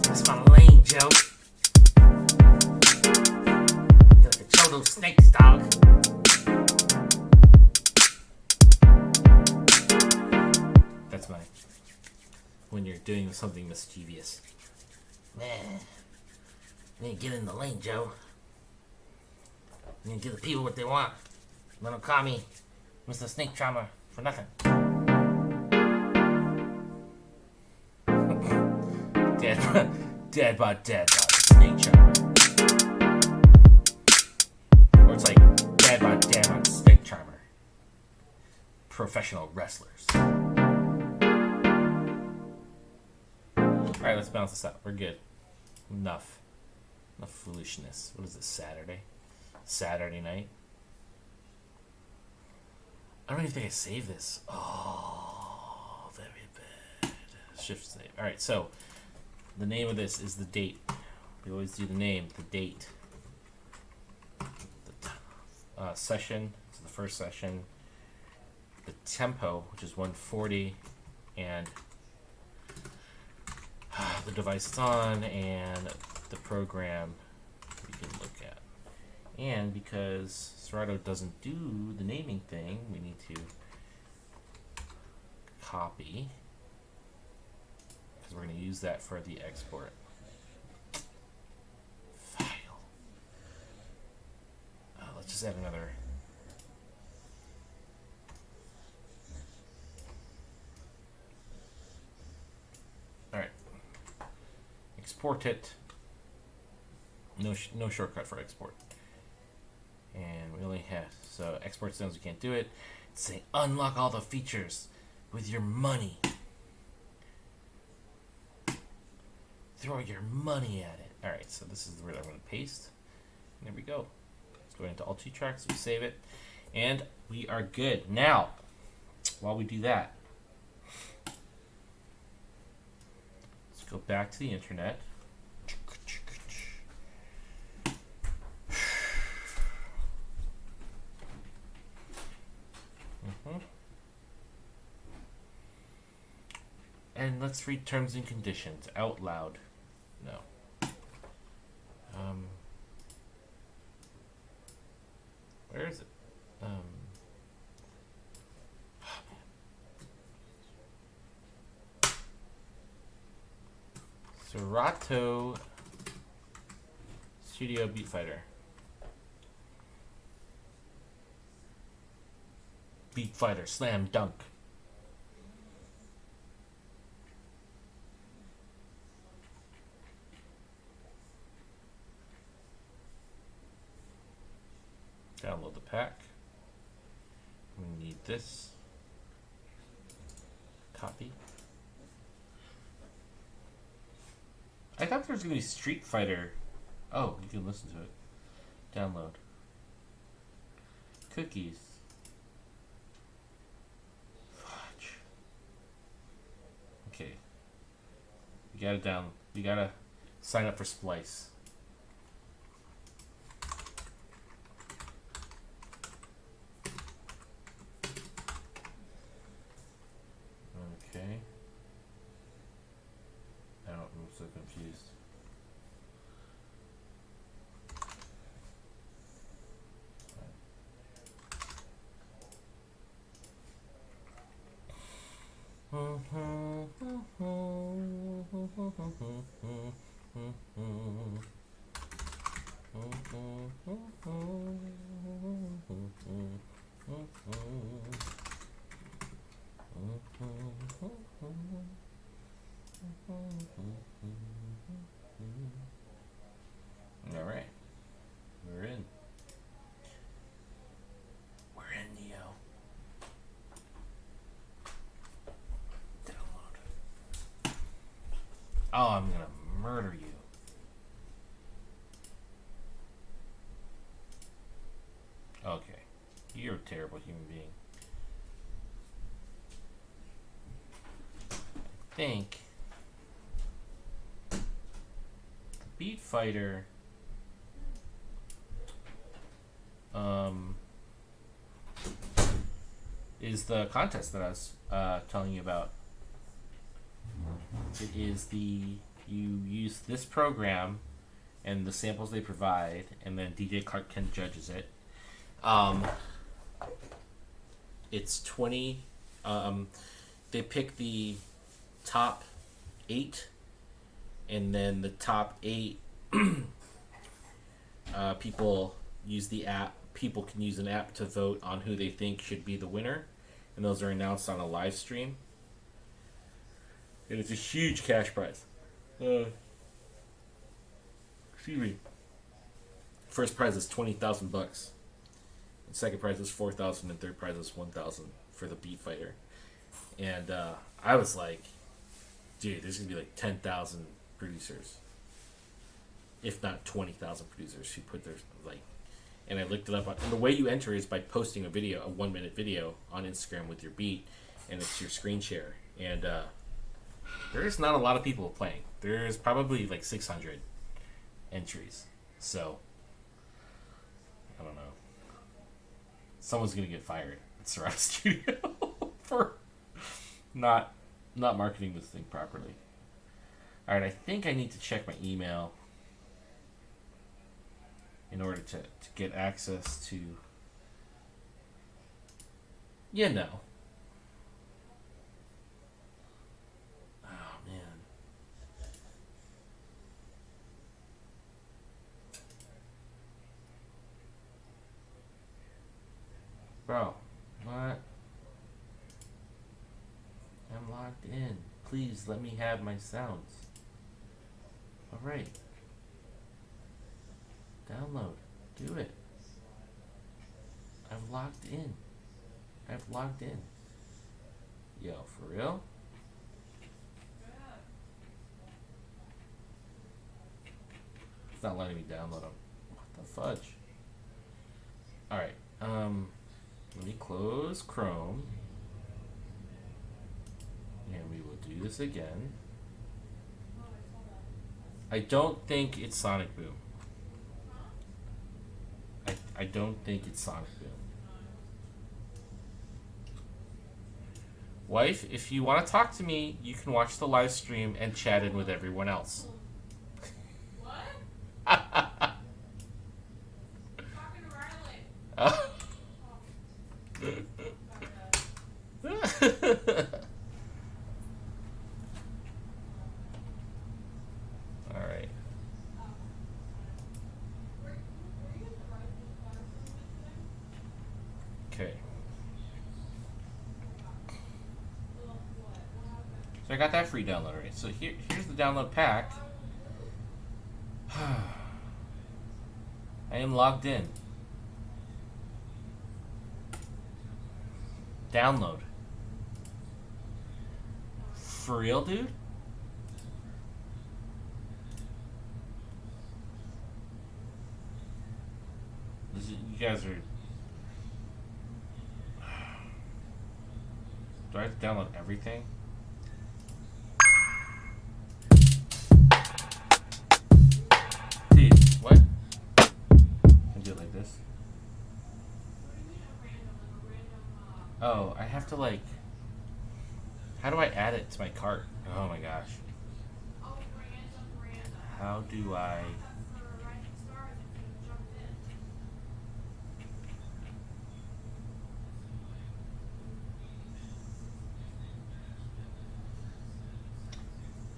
That's my lane, Joe. Gotta control those snakes, dog. That's my. When you're doing something mischievous. Man. You need to get in the lane, Joe. You need to give the people what they want. Let them call me Mr. Snake Charmer for nothing. Dad bod, Snake Charmer. Or it's like Dad bod, Snake Charmer. Professional wrestlers. Alright, let's balance this out. We're good. Enough foolishness. What is this, Saturday? Saturday night? I don't even think I saved this. Oh, very bad. Shift save. Alright, so the name of this is the date. We always do the name, the date. The session, so the first session. The tempo, which is 140, and the device it's on, and the program we can look at. And because Serato doesn't do the naming thing, we need to copy, because we're going to use that for the export file. Let's just add another. Alright. Export it. No shortcut for export. And we only have, so export zones, we can't do it. It's saying unlock all the features with your money. Throw your money at it. Alright, so this is where I'm going to paste. And there we go. Let's go into Alt T tracks, we save it. And we are good. Now, while we do that, let's go back to the internet. And let's read terms and conditions out loud. No. Where is it? Serato Studio Beat Fighter. Beat Fighter Slam Dunk. Download the pack. We need this. Copy. I thought there was going to be Street Fighter. Oh, you can listen to it. Download. Cookies. Fudge. Okay. You gotta sign up for Splice. All right, we're in. We're in, Neo. Download. Oh, I'm gonna murder you. Okay, you're a terrible human being. I think the Beat Fighter is the contest that I was telling you about. It is you use this program and the samples they provide, and then DJ Clark Kent judges it. It's 20. They pick the top 8, and then the top 8 people use the app. People can use an app to vote on who they think should be the winner, and those are announced on a live stream. And it's a huge cash prize. Excuse me. First prize is $20,000. And second prize is $4,000, and third prize is $1,000 for the Beat Fighter. And I was like, dude, there's gonna be like 10,000 producers, if not 20,000 producers who put their like. And I looked it up, and the way you enter is by posting a 1-minute video on Instagram with your beat, and it's your screen share. And there's not a lot of people playing. There's probably like 600 entries. So I don't know. Someone's gonna get fired at Serato Studio for not marketing this thing properly. All right, I think I need to check my email in order to get access to. You know. Oh man. Bro, what? I'm logged in. Please let me have my sounds. Alright. Download. Do it. I've logged in. Yo, for real? It's not letting me download them. What the fudge? Alright. Let me close Chrome. And we will do this again. I don't think it's Sonic Boom. I don't think it's Sonic Boom. Wife, if you want to talk to me, you can watch the live stream and chat in with everyone else. What? Talking to Riley. All right. Okay. So I got that free download already. So here's the download pack. I am logged in. Download. For real, dude? You guys are... Do I have to download everything? Dude, what? Can do it like this. Oh, I have to like... How do I add it to my cart? Oh my gosh. How do I...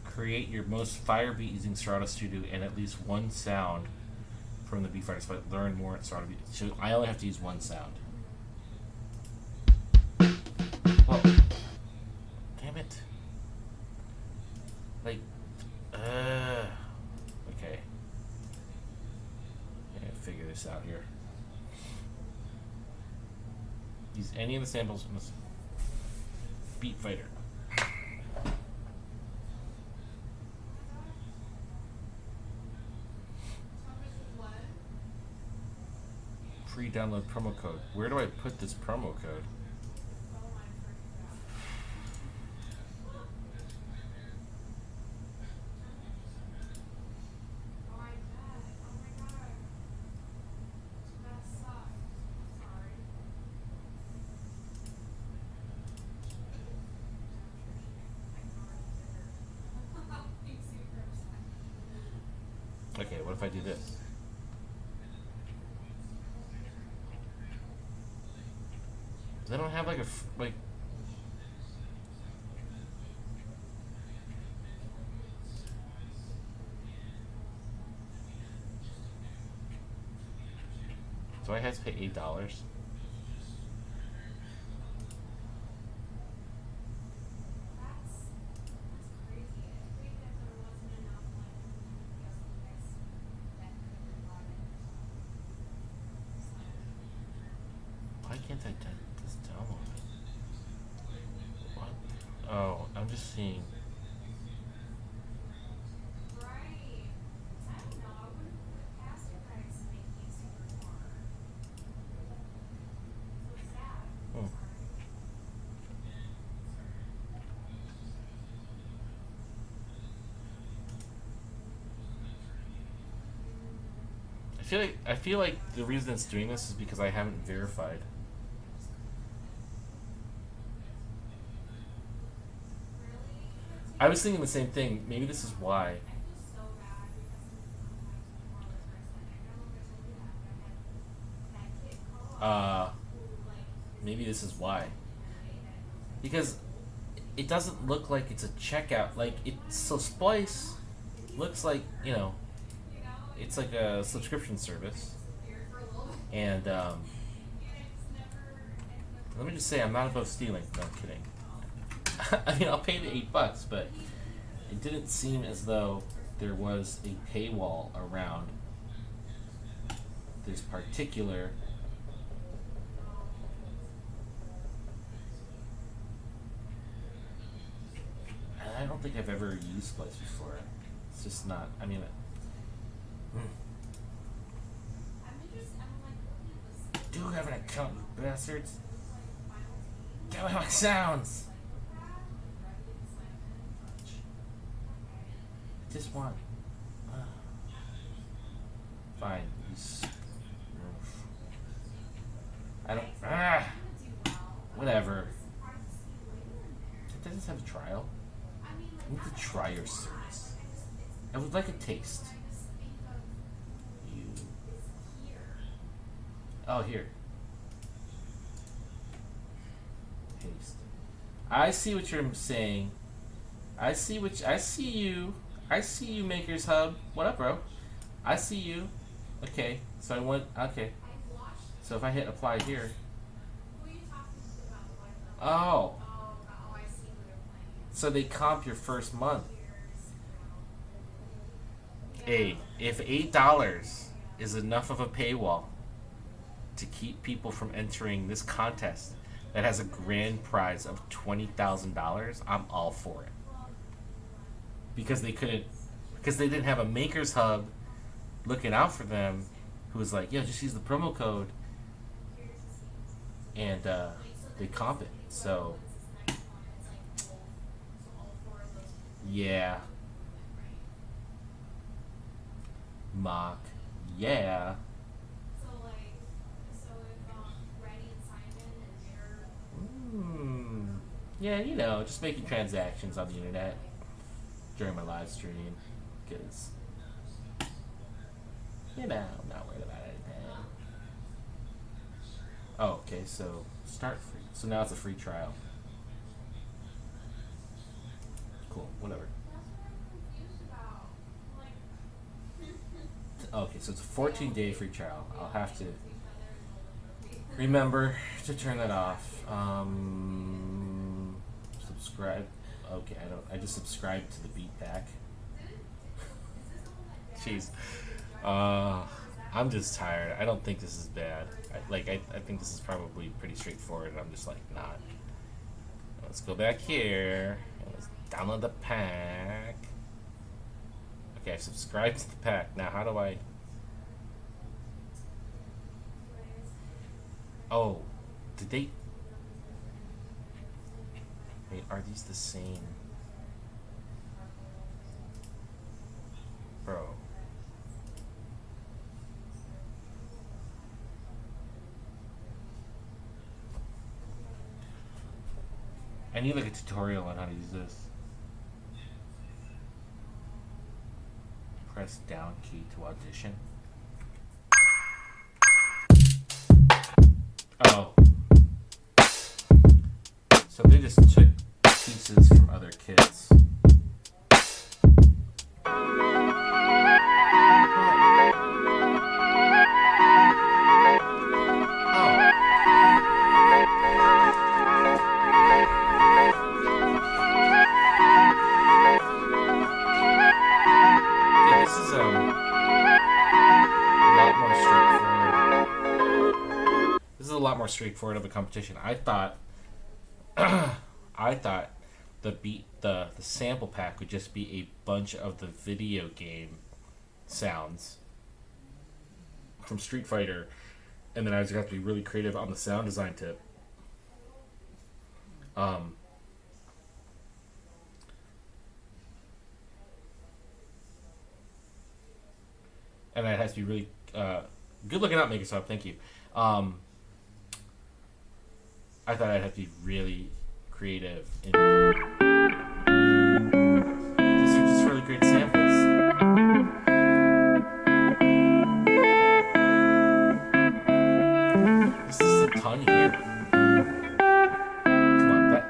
Create your most fire beat using Serato Studio and at least one sound from the Beat Fighter, so I learn more. So I only have to use one sound. Well, damn it. Like, okay. I gotta figure this out here. Use any of the samples from this Beat Fighter. Free download promo code. Where do I put this promo code? Okay, what if I do this? They don't have like like. Do I have to pay $8? Why can't I just download it? What? Oh, I'm just seeing. Hmm. I feel like the reason it's doing this is because I haven't verified. I was thinking the same thing. Maybe this is why. Maybe this is why. Because it doesn't look like it's a checkout. Like, so Splice looks like, you know, it's like a subscription service. And, let me just say, I'm not above stealing. No, I'm kidding. I mean, I'll pay the $8, but it didn't seem as though there was a paywall around this particular. I don't think I've ever used Splice before. It's just not. I mean, do have an account, you bastards. Get away my sounds. I just want. Fine. I don't. Whatever. It doesn't have a trial. I need to try your service. I would like a taste. You. Oh, here. Taste. I see what you're saying. I see you. I see you, Makers Hub. What up, bro? I see you. Okay. So I want. Okay. So if I hit apply here. Oh. So they comp your first month. Hey, if $8 is enough of a paywall to keep people from entering this contest that has a grand prize of $20,000, I'm all for it. Because they didn't have a Makers Hub looking out for them who was like, yo, just use the promo code, and they comp it. So yeah. Mock. Yeah. Yeah, you know, just making transactions on the internet during my live stream, because, you know, I'm not worried about anything. Oh, okay, so start free. So now it's a free trial. Cool, whatever. Okay, so it's a 14-day free trial. I'll have to remember to turn that off. Subscribe. Okay, I just subscribed to the Beat Pack. Jeez. I'm just tired. I don't think this is bad. I think this is probably pretty straightforward. I'm just like, not. Let's go back here. And let's download the pack. Okay, I subscribed to the pack. Now, how do I... Oh, did they... Wait, are these the same? Bro. I need like a tutorial on how to use this. Press down key to audition. Oh. So they just took pieces from other kids. More straightforward of a competition. I thought the sample pack would just be a bunch of the video game sounds from Street Fighter, and then I was going to have to be really creative on the sound design tip. And it has to be really good looking out, make yourself. Thank you. I thought I'd have to be really creative. These are just really great samples. This is a ton here. Come on, that.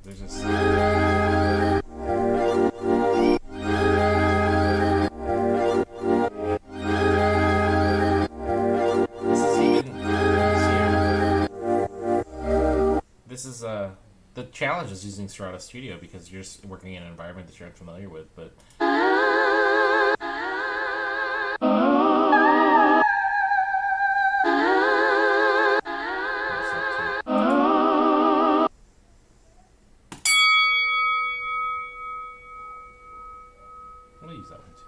There's just. This is the challenge is using Serato Studio because you're working in an environment that you're unfamiliar with, but I'll use that one too.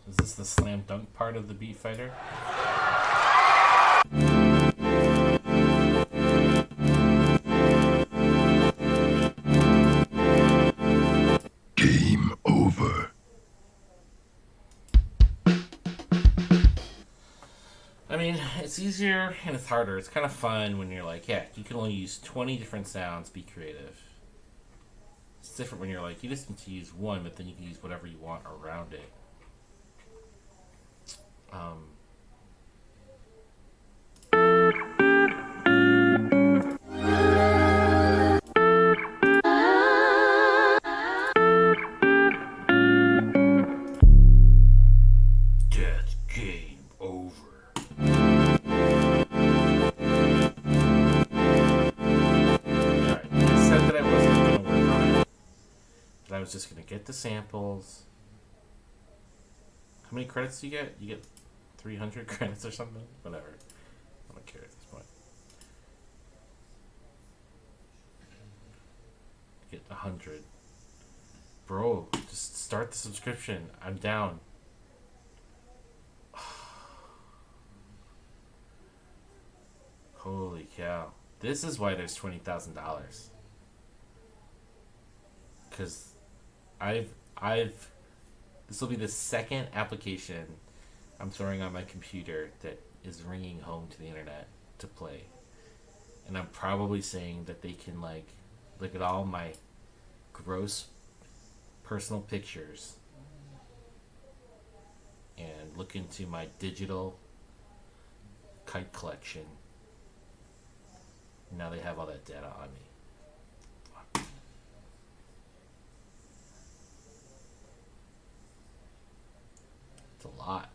Is this the slam dunk part of the Beat Fighter? Game over. I mean, it's easier and it's harder. It's kind of fun when you're like, yeah, you can only use 20 different sounds, be creative. It's different when you're like, you just need to use one, but then you can use whatever you want around it. Get game over. Alright, I said that I wasn't going to work on it. That I was just going to get the samples. How many credits do you get? You get 300 credits or something? Whatever. I don't care at this point. Get 100. Bro, just start the subscription. I'm down. Holy cow. This is why there's $20,000. because this will be the second application I'm throwing on my computer that is ringing home to the internet to play, and I'm probably saying that they can like look at all my gross personal pictures and look into my digital kite collection. Now they have all that data on me. Fuck. It's a lot.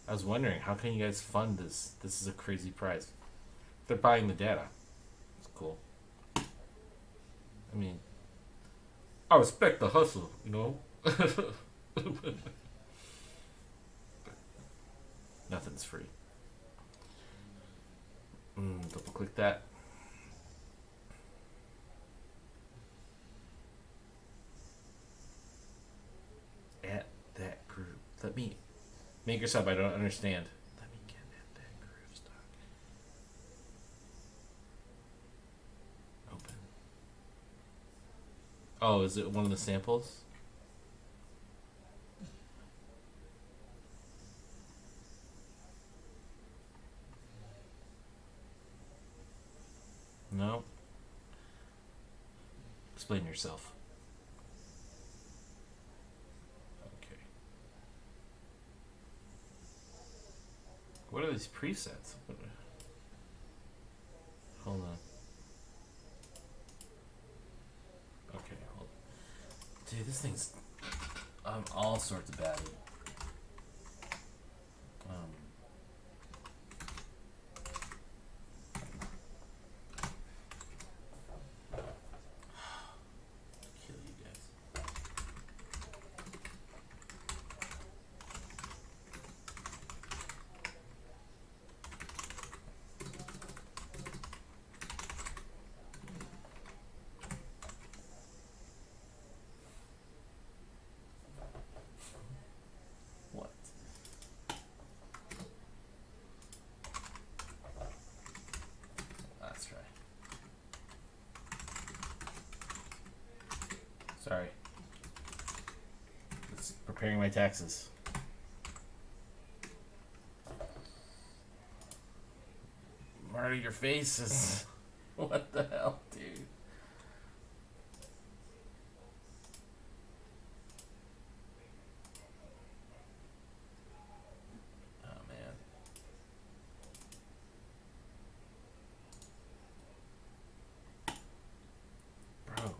I was wondering, how can you guys fund this? This is a crazy price. They're buying the data. It's cool. I mean, I respect the hustle, you know? Nothing's free. Double click that. At that group. Let me make your sub. I don't understand. Let me get at that group stock. Open. Oh, is it one of the samples? No. Explain yourself. Okay. What are these presets? Hold on. Okay, hold on. Dude, this thing's all sorts of batty. Kill you guys. What? Let's try. Sorry. It's preparing my taxes. Marty, your face is. What the hell, dude? Oh, man. Bro.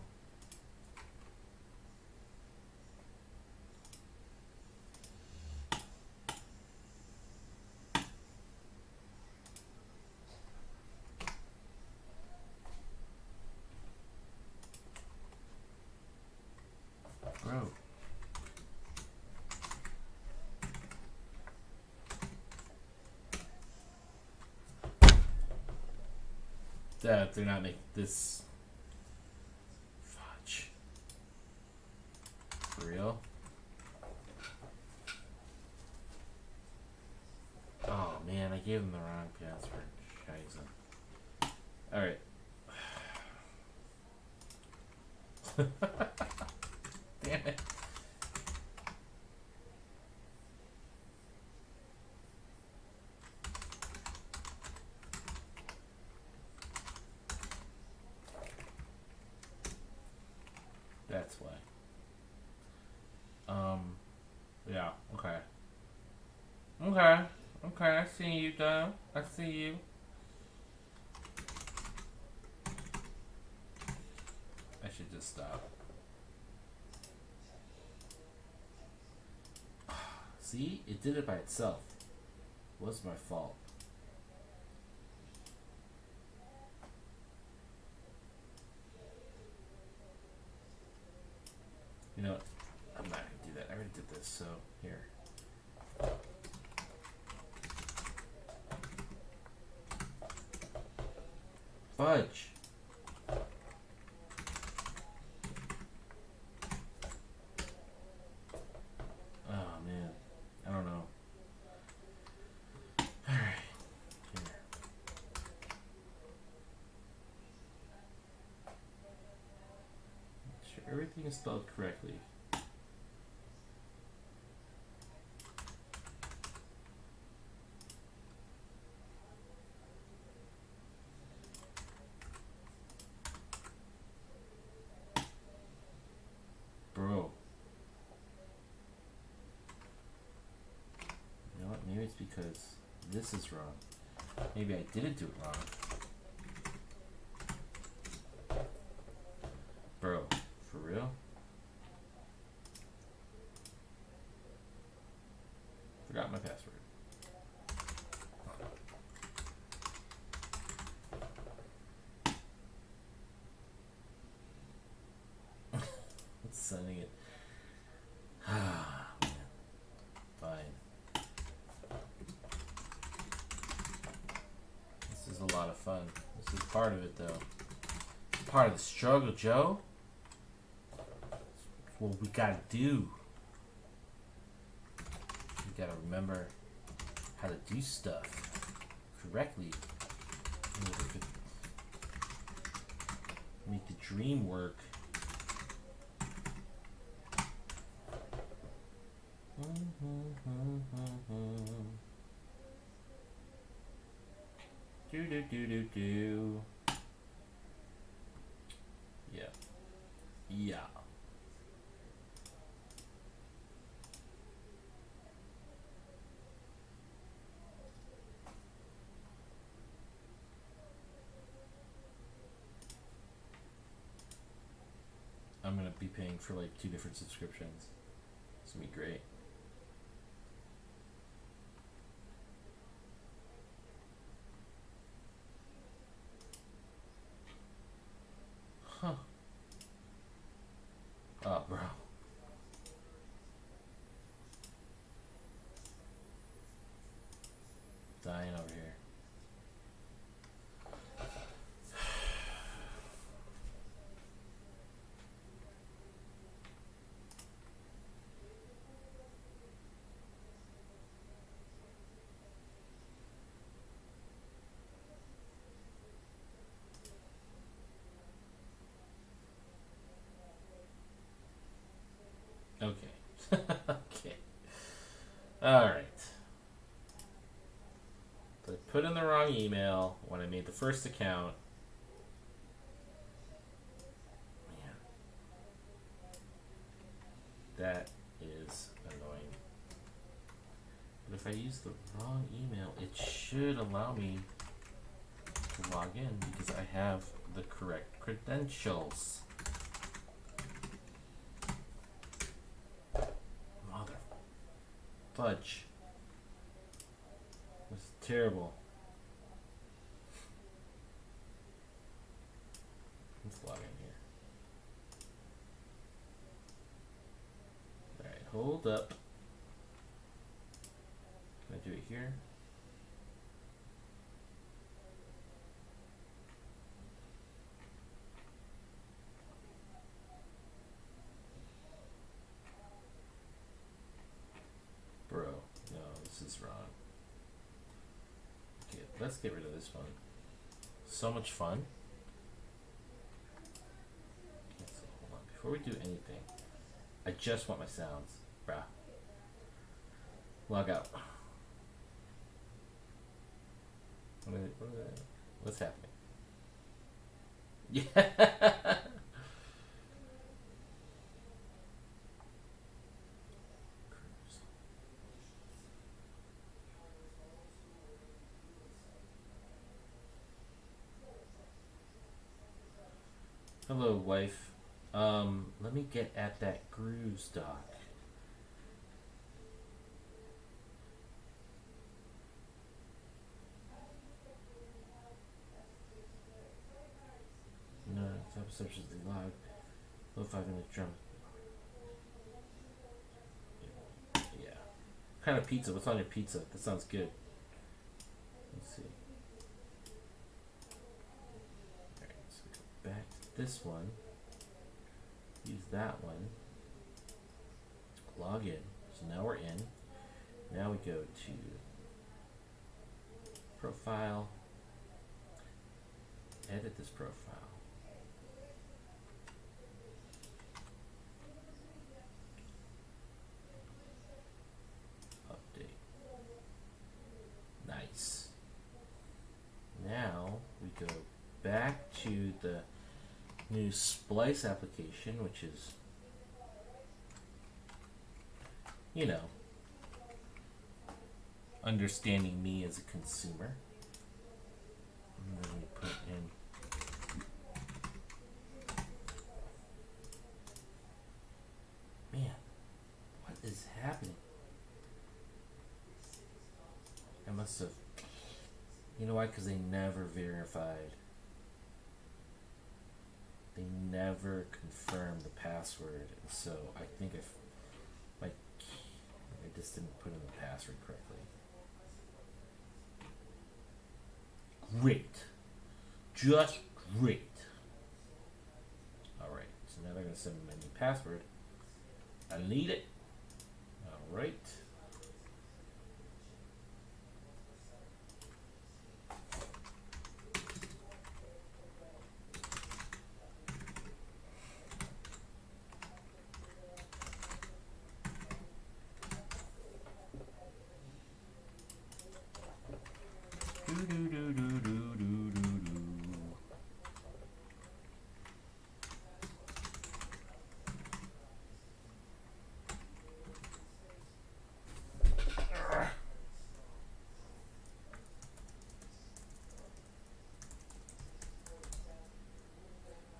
Bro. Dad, they're not making this. Fudge. For real? Oh man, I gave them the wrong password. Scheiße. Alright. Damn it. That's why. Yeah, okay. Okay, I see you, Dom. I see you. I should just stop. See? It did it by itself. What's my fault? You know what? I'm not gonna do that. I already did this, so here. Fudge. Oh man, I don't know. All right, here. Make sure everything is spelled correctly. Bro. You know what? Maybe it's because this is wrong. Maybe I didn't do it wrong. Bro, for real? Forgot my password. It's sending it. Ah, man. Fine. This is a lot of fun. This is part of it, though. Part of the struggle, Joe. It's what we gotta do. We gotta remember how to do stuff correctly in order to make the dream work. Do do do do do. Yeah. Yeah. I'm gonna be paying for like 2 different subscriptions. It's gonna be great. Huh. Oh, bro. Dying over here. Okay. Okay. Alright. So I put in the wrong email when I made the first account. Man. That is annoying. But if I use the wrong email, it should allow me to log in because I have the correct credentials. Mother fudge. This is terrible. Let's log in here. Alright, hold up. Can I do it here? Bro, no, this is wrong. Okay, let's get rid of this one. So much fun. Cancel, hold on. Before we do anything, I just want my sounds. Bruh. Log out. What's happening? Yeah. Hello, wife. Let me get at that grooves doc. No, top search is the log. Low 5-minute drum. Yeah. What kind of pizza? What's on your pizza? That sounds good. Let's see. Alright, so go back to this one. Use that one. Log in. So now we're in. Now we go to profile. Edit this profile. to the new Splice application, which is, you know, understanding me as a consumer. And then we put in man, what is happening? I must have, you know why? Because they never verified. They never confirmed the password, and so I think if I just didn't put in the password correctly. Great, just great. All right, so now they're gonna send me my new password. I need it. All right.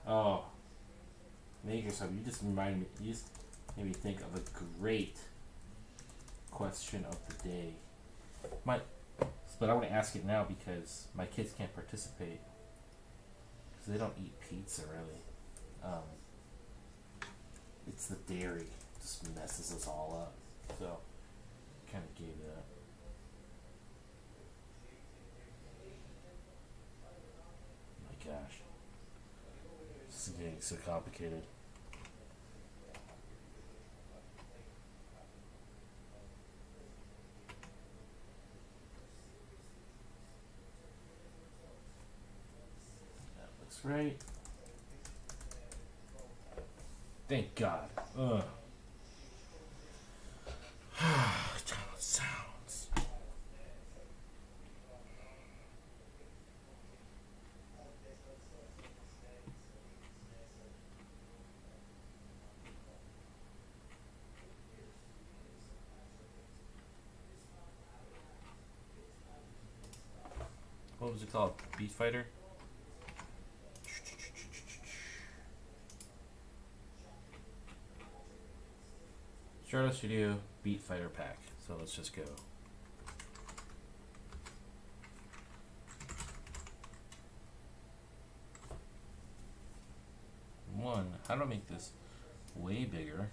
Oh, make yourself. You just remind me. You just made me think of a great question of the day. But I want to ask it now because my kids can't participate because they don't eat pizza really. It's the dairy just messes us all up. So, kind of gave that. Oh my gosh. This is getting so complicated. That looks right. Thank God. Ugh. Sounds. What was it called? Beat Fighter? Strato Studio Beat Fighter Pack. So let's just go. One, how do I make this way bigger?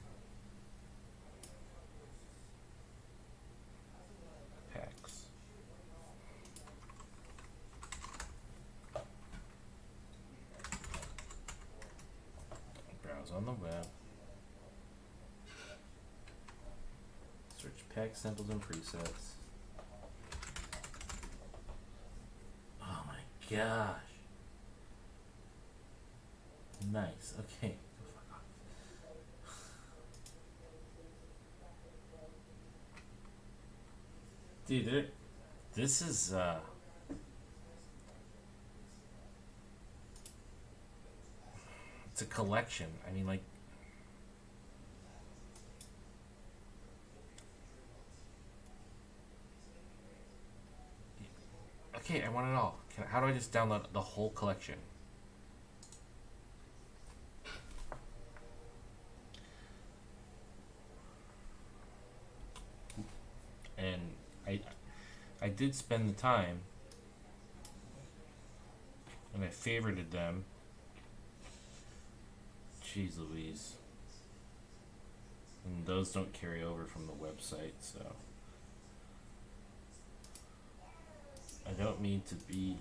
Packs. Browse on the web. Search pack samples and presets. Oh my gosh. Nice. Okay. Dude, this is it's a collection. I mean, like, okay, I want it all. How do I just download the whole collection? And I did spend the time, and I favorited them. Jeez Louise. And those don't carry over from the website, so I don't mean to be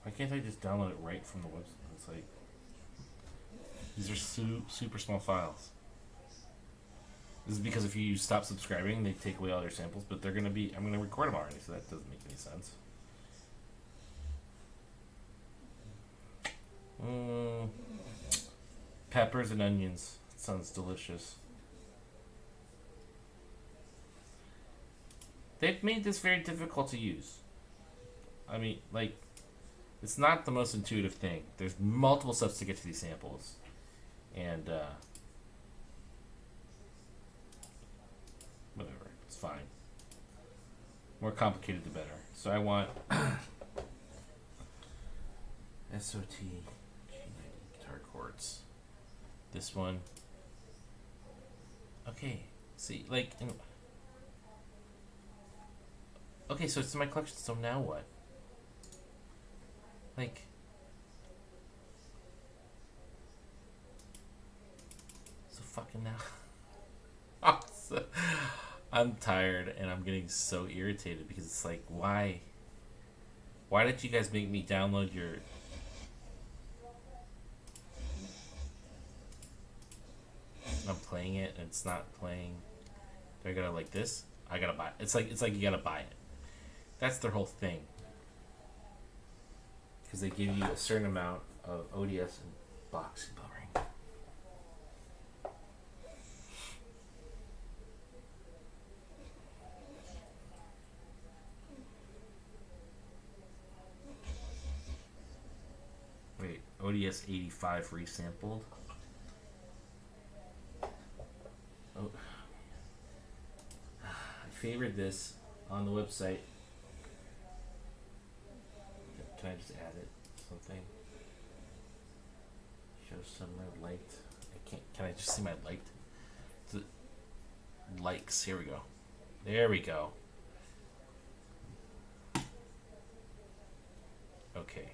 why can't I just download it right from the website? It's like these are super small files. This is because if you stop subscribing, they take away all their samples, but they're gonna be, I'm gonna record them already, so that doesn't make any sense. Peppers and onions. Sounds delicious. They've made this very difficult to use. I mean, like, it's not the most intuitive thing. There's multiple steps to get to these samples. And, whatever. It's fine. More complicated the better. So I want SOT G90 guitar chords. This one. Okay. See, like, okay, so it's in my collection, so now what? Like, so fucking now. I'm tired and I'm getting so irritated because it's like, why did you guys make me download your... I'm playing it and it's not playing. Do I gotta like this? I gotta buy it. It's like you gotta buy it. That's their whole thing. Because they give you a certain amount of ODS and box coloring. Wait, ODS 85 resampled? Oh. I favored this on the website. Can I just add it? Something. Show somewhere liked. I can't. Can I just see my liked? Likes. Here we go. There we go. Okay.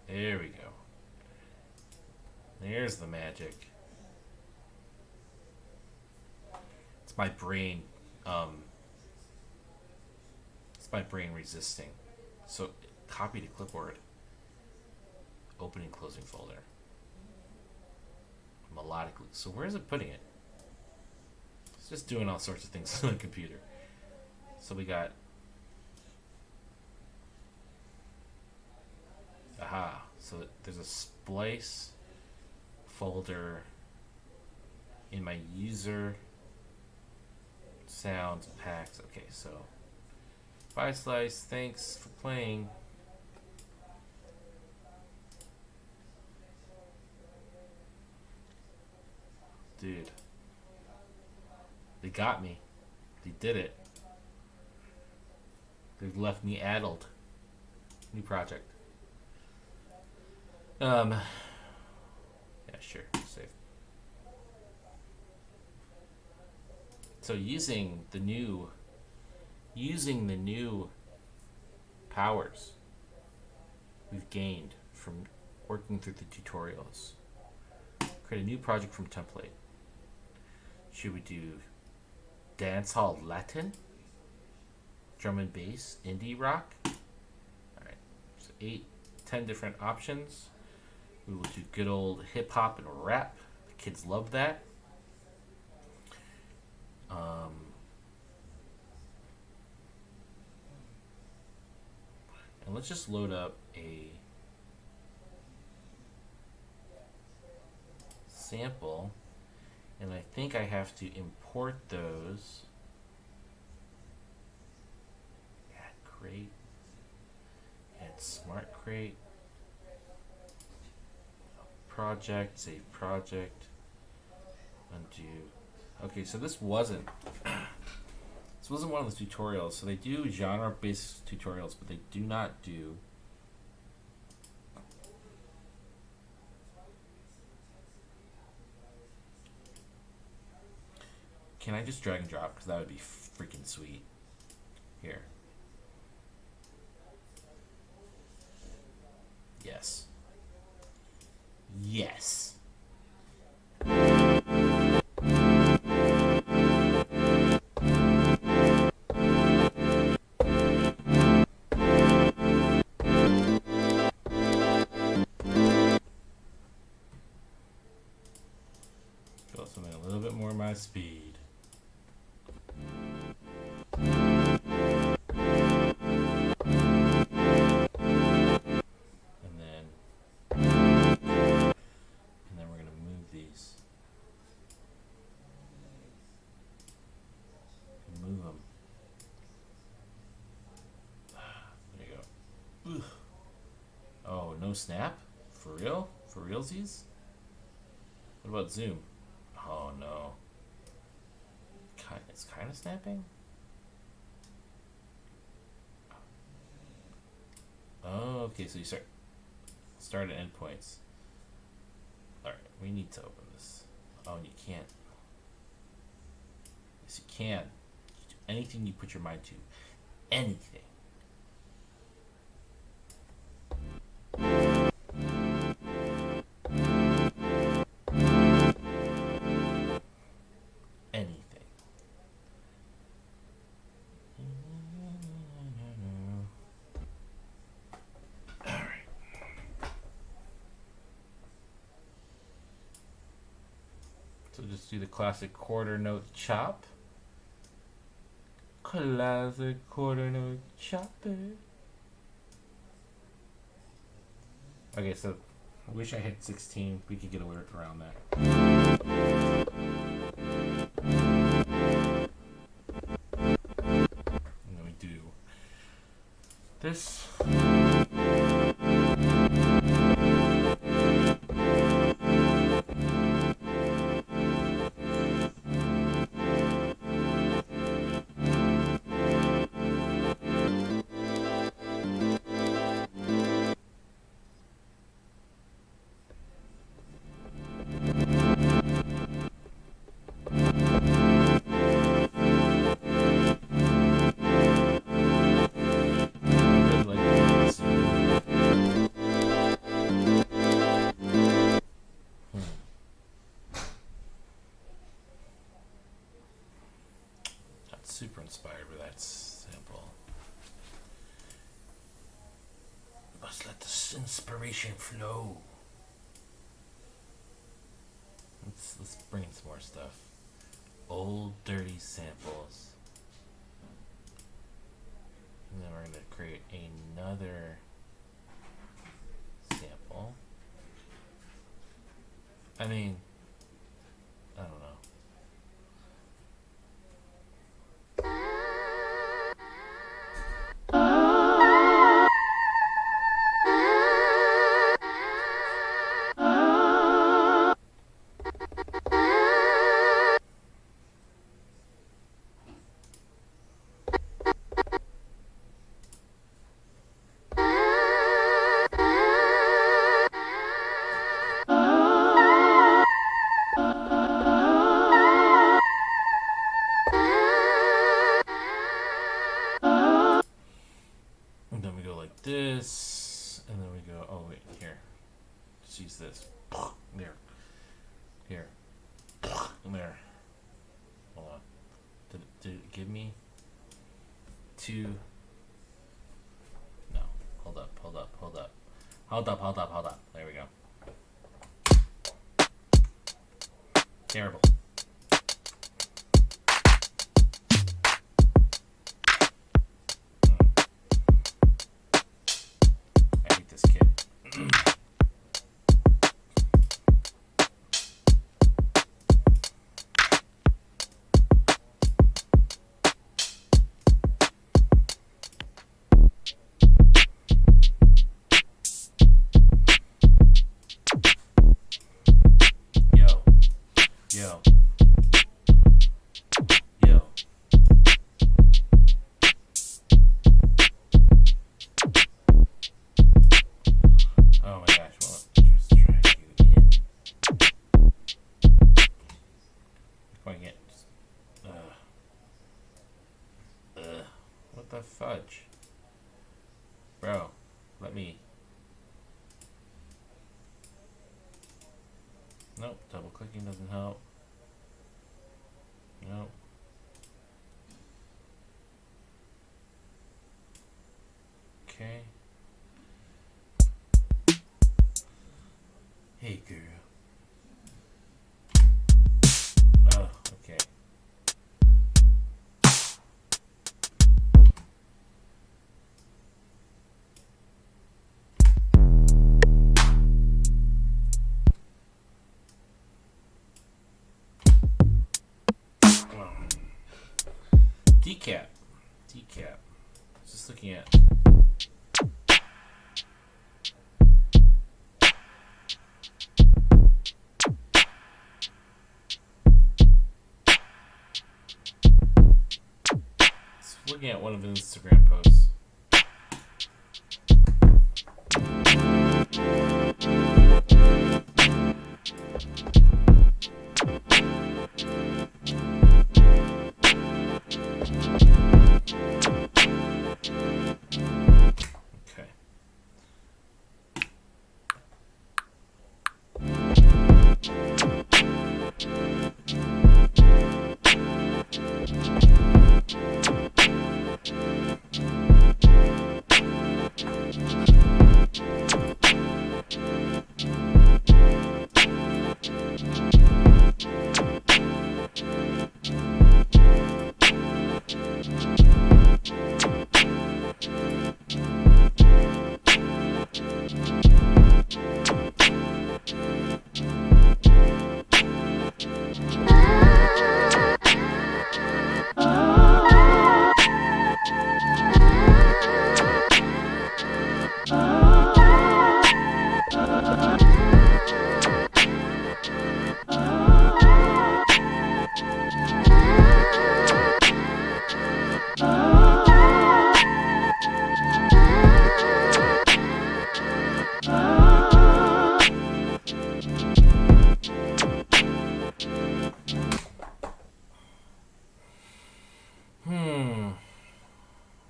There we go. There's the magic. It's my brain. It's my brain resisting. So, copy to clipboard. Opening, closing folder. Melodically. So where is it putting it? It's just doing all sorts of things on the computer. So we got... Aha. So there's a splice folder in my user sounds packs. Okay, so... Bye, Slice. Thanks for playing. Dude. They got me. They did it. They left me addled. New project. Yeah, sure. Save. So using the new powers we've gained from working through the tutorials. Create a new project from template. Should we do dancehall Latin, drum and bass, indie rock? Alright, so 10 different options. We will do good old hip hop and rap. The kids love that. And let's just load up a sample, and I think I have to import those. Add crate, add smart crate, project, save project, undo. Okay, so this wasn't one of the tutorials. So they do genre-based tutorials, but they do not do Can I just drag and drop? Because that would be freaking sweet. Here. Yes. Yes. Go something a little bit more my speed. No snap? For real? For realsies? What about zoom? Oh no. It's kind of snapping? Oh, okay, so you start at endpoints. Alright, we need to open this. Oh, and you can't. Yes, you can. You do anything you put your mind to. Anything. Anything. Alright. So just do the classic quarter note chop. Classic quarter note chopper. Okay, so I wish I hit 16. We could get around that. And then we do this. Super inspired by that sample. Must let the inspiration flow. Let's bring in some more stuff. Old dirty samples. And then we're gonna create another sample. I mean, I don't know. And then we go like this, and then we go, oh wait, here. Just use this. There. Here. And there. Hold on. Did it give me two? No. Hold up. There we go. Terrible. I hate this kid. Yo. Oh my gosh, well, just track you in. If I get what the fudge? Bro, let me. Nope, double clicking doesn't help. Nope. Okay. Hey girl. Oh, okay. Decap. Just looking at looking at one of his Instagram posts. Okay.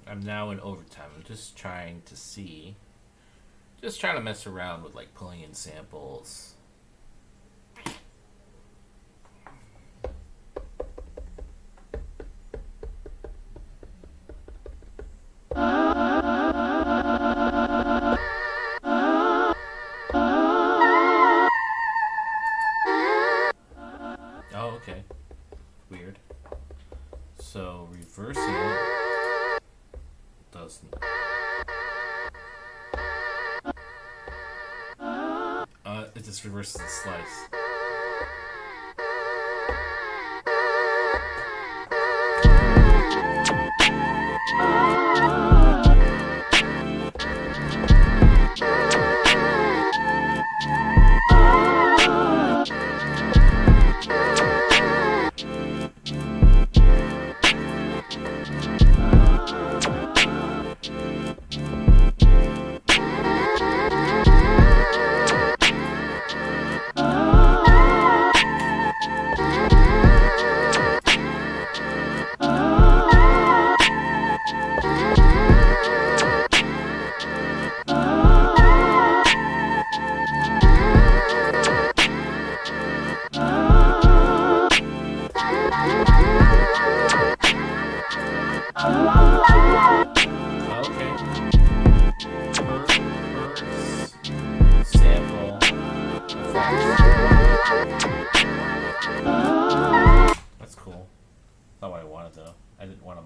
I'm now in overtime. I'm just trying to see. Just trying to mess around with like pulling in samples. Oh, okay. Weird. So reversing it doesn't. It just reverses the slice.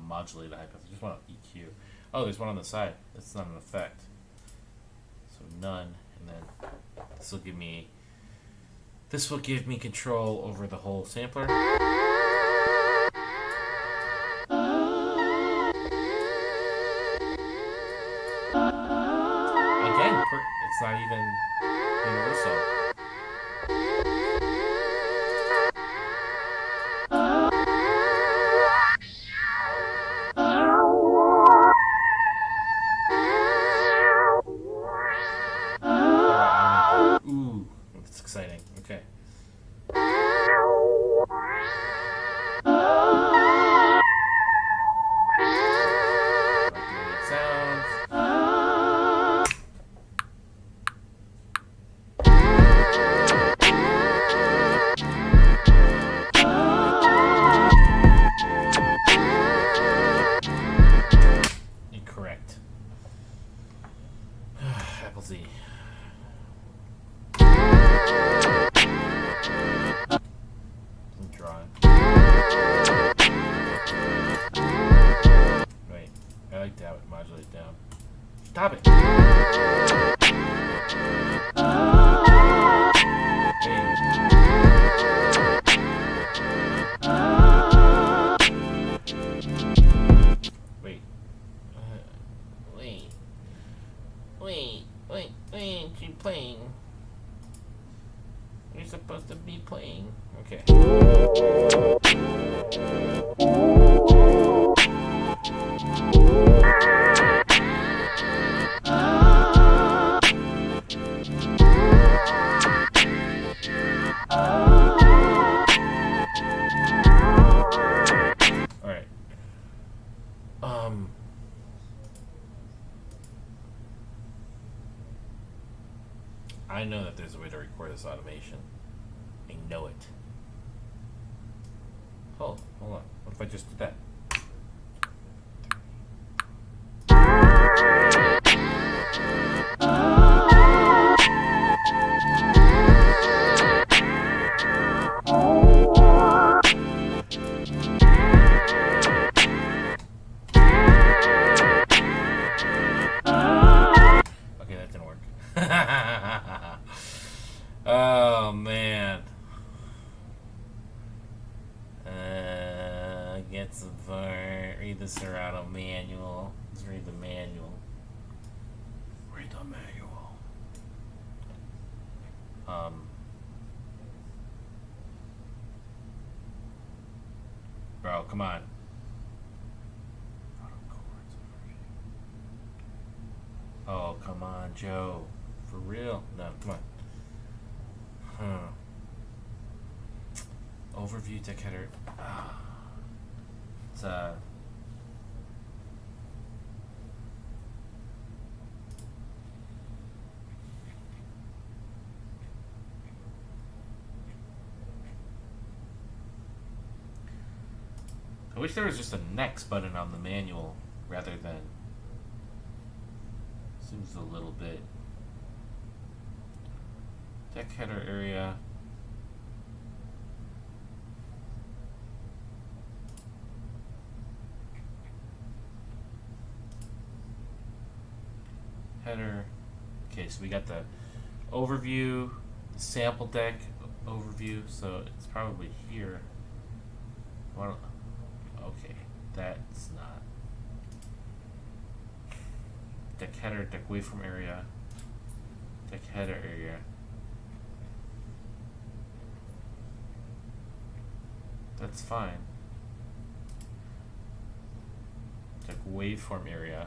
Modulate the high pass. I just want to EQ. Oh, there's one on the side. That's not an effect. So none, and then this will give me. This will give me control over the whole sampler. Again, it's not even universal. Ooh, that's exciting. Okay. Incorrect. Apple Z. Wait, I like that with modulate down. Stop it! Wait, keep playing. You're supposed to be playing. Okay. Alright. I know that there's a way to record this automation. I know it. Hold on. What if I just did that? Okay, that didn't work. Oh man. Get some part. Read the Serato manual. Let's read the manual. Read the manual. Bro, come on. Oh, come on, Joe. For real? No, come on. Overview deck header. It's I wish there was just a next button on the manual rather than. Seems a little bit. Deck header area. Header. Okay, so we got the overview, the sample deck overview, so it's probably here. Okay, that's not. Deck header, deck waveform area, deck header area. That's fine. Deck waveform area.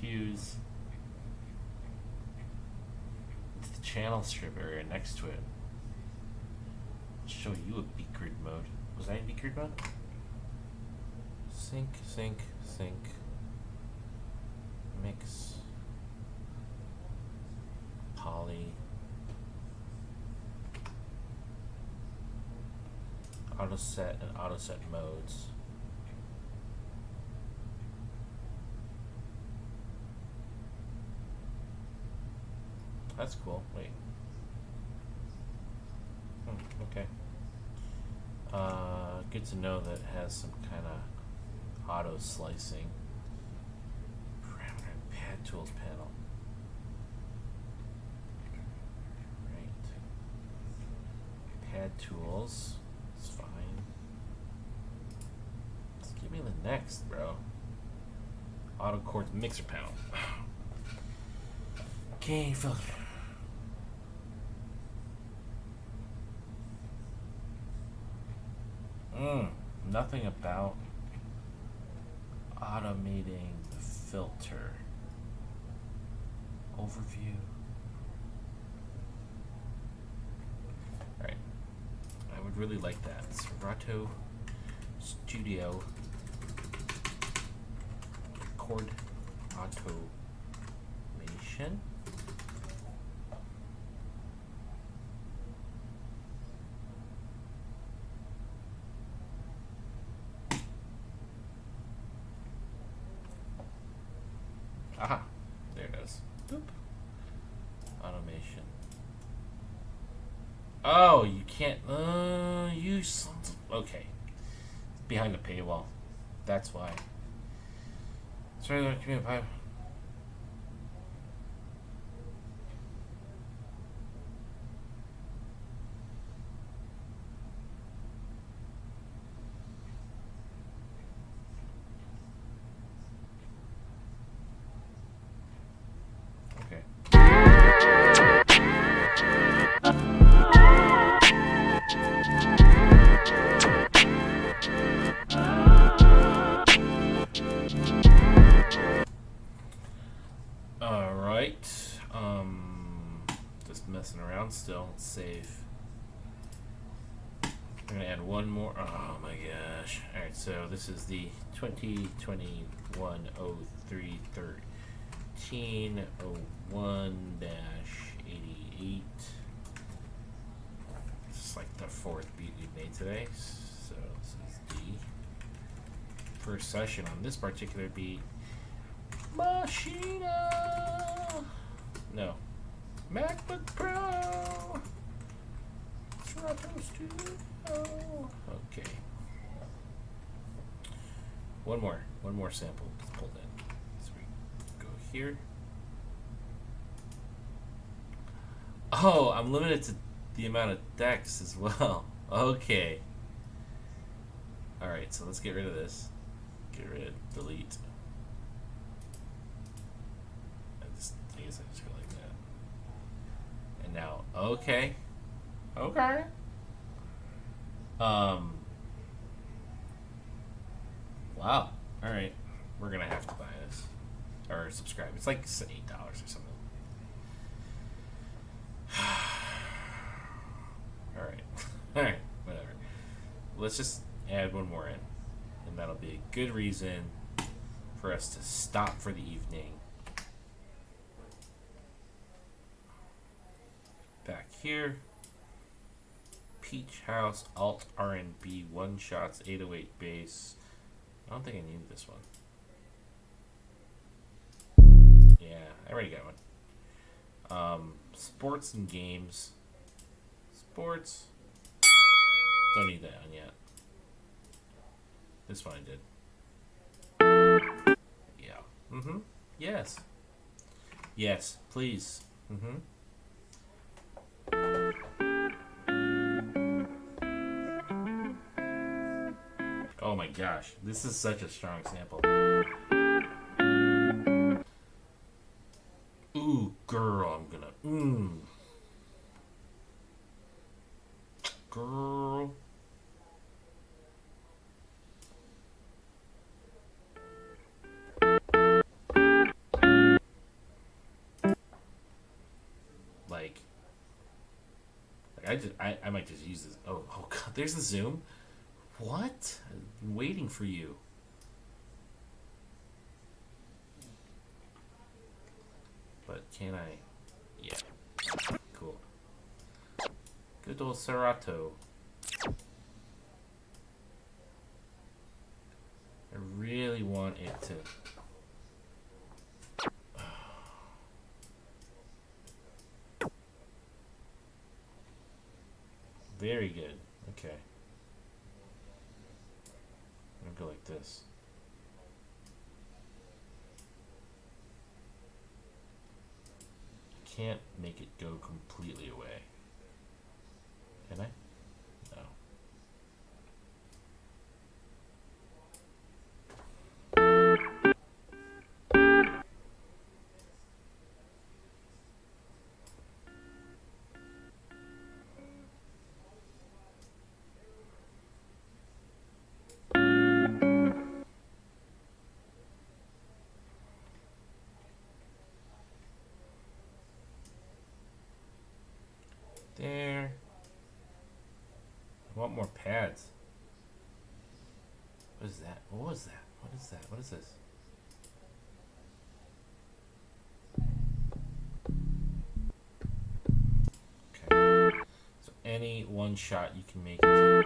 Cues. It's the channel strip area next to it. I'll show you a beat grid mode. Was I in beat grid mode? Sync, sync, sync. Mix. Poly. Auto set and auto set modes. That's cool. Wait. Okay. Good to know that it has some kind of auto slicing. Parameter and pad tools panel. Right. Pad tools. It's fine. Just give me the next, bro. Auto chords mixer panel. Gain filter. Nothing about automating the filter. Overview. Alright. I would really like that. Serato Studio. Record automation. Aha, there it is. Boop. Automation. Oh, you can't. You sons of. Okay. It's behind the paywall. That's why. Sorry, community pipe. Okay. Alright. Just messing around still. Let's save. I'm gonna add one more. Oh my gosh. Alright, so this is the 2021-03-13-01-88. This is like the fourth beat we've made today. So this is the first session on this particular beat. Machina! No. MacBook Pro! Serato Studio! Okay. One more sample pulled in. So we go here. Oh, I'm limited to the amount of decks as well. Okay. Alright, so let's get rid of this. Get rid of delete. I guess I just go like that. And now, okay. Okay. Wow. Alright. We're gonna have to buy this. Or subscribe. It's like $8 or something. Alright. Alright. Whatever. Let's just add one more in. And that'll be a good reason for us to stop for the evening. Back here. Peach House, Alt R&B, One Shots, 808 bass. I don't think I need this one. Yeah, I already got one. Sports and games. Sports. Don't need that one yet. This one I did. Yeah. Mm-hmm. Yes. Yes, please. Mm-hmm. Oh my gosh, this is such a strong sample. Ooh, girl, I'm gonna. Girl. Like I might just use this. Oh god, there's the zoom. What? I've been waiting for you. But can I? Yeah. Cool. Good old Serato. I really want it to. Very good. Okay. I'm gonna go like this. Can't make it go completely away. Can I? No. There. I want more pads. What is that? What was that? What is that? What is this? Okay. So any one shot you can make it.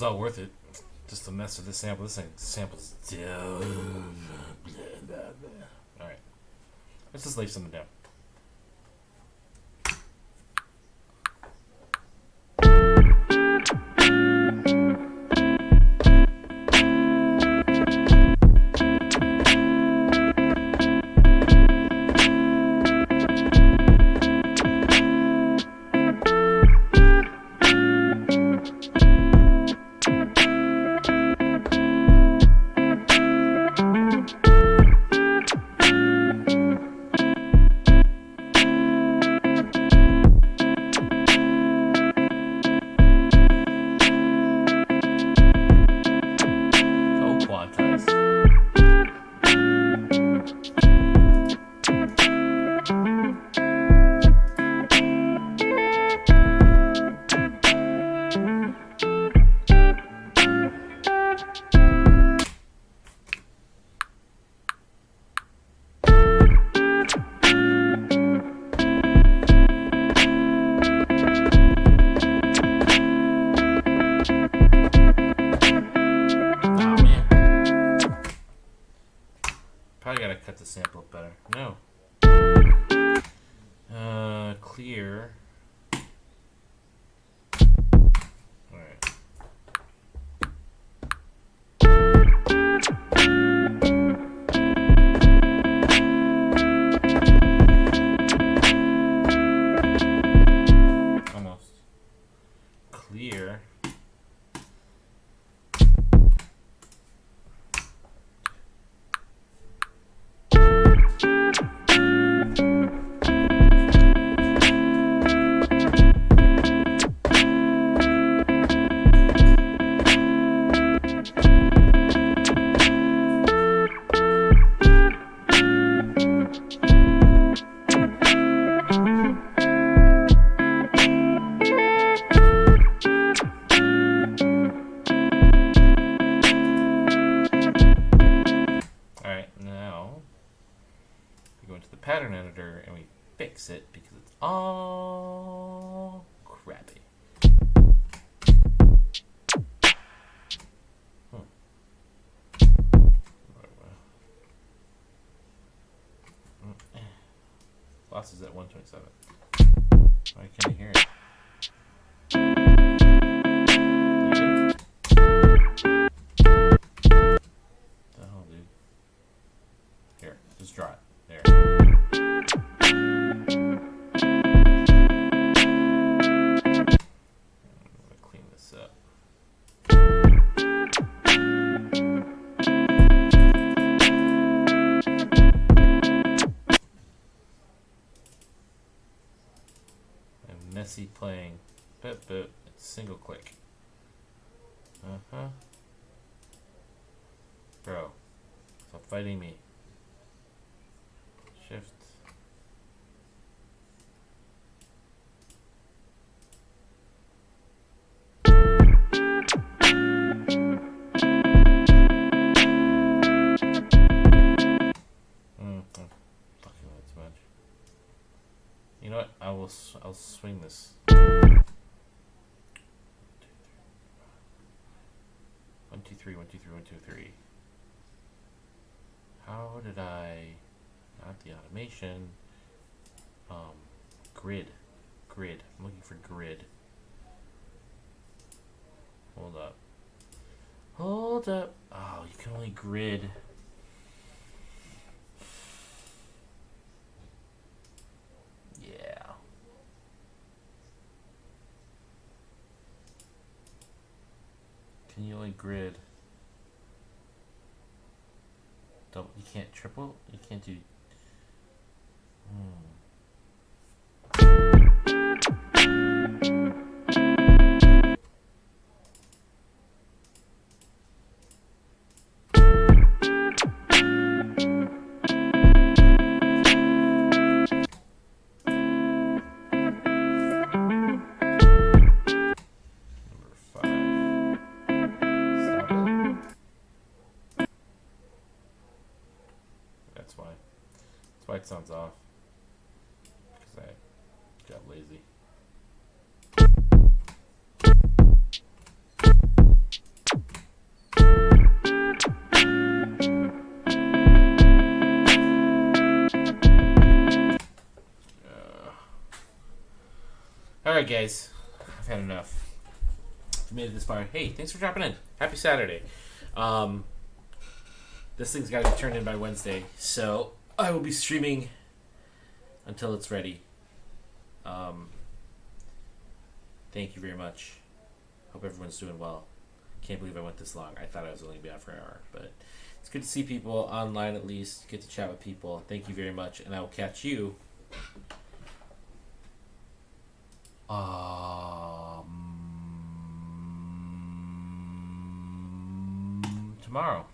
all worth it. Just to mess with this sample. This thing samples. Alright. Let's just lay something down. Probably gotta cut the sample up better. No. Clear. Alright. Almost. Clear. Pattern editor and we fix it because it's all crappy. Loss is at 127. Why can't I hear it? What the hell, dude? Here, just draw it. There. Messy playing, but it's single click. Bro, stop fighting me. Shift. You know what? I'll swing this. 1 2 3 1 2 3 1 2 3. How did I? Not the automation. Grid. I'm looking for grid. Hold up. Oh, you can only grid. Can you only grid? Double? You can't triple? You can't do. That's why it sounds off. Because I got lazy. right, guys. I've had enough. If you made it this far, hey, thanks for dropping in. Happy Saturday. This thing's got to be turned in by Wednesday, so I will be streaming until it's ready. Thank you very much. Hope everyone's doing well. Can't believe I went this long. I thought I was only going to be out for an hour, but it's good to see people online at least. Get to chat with people. Thank you very much, and I will catch you tomorrow.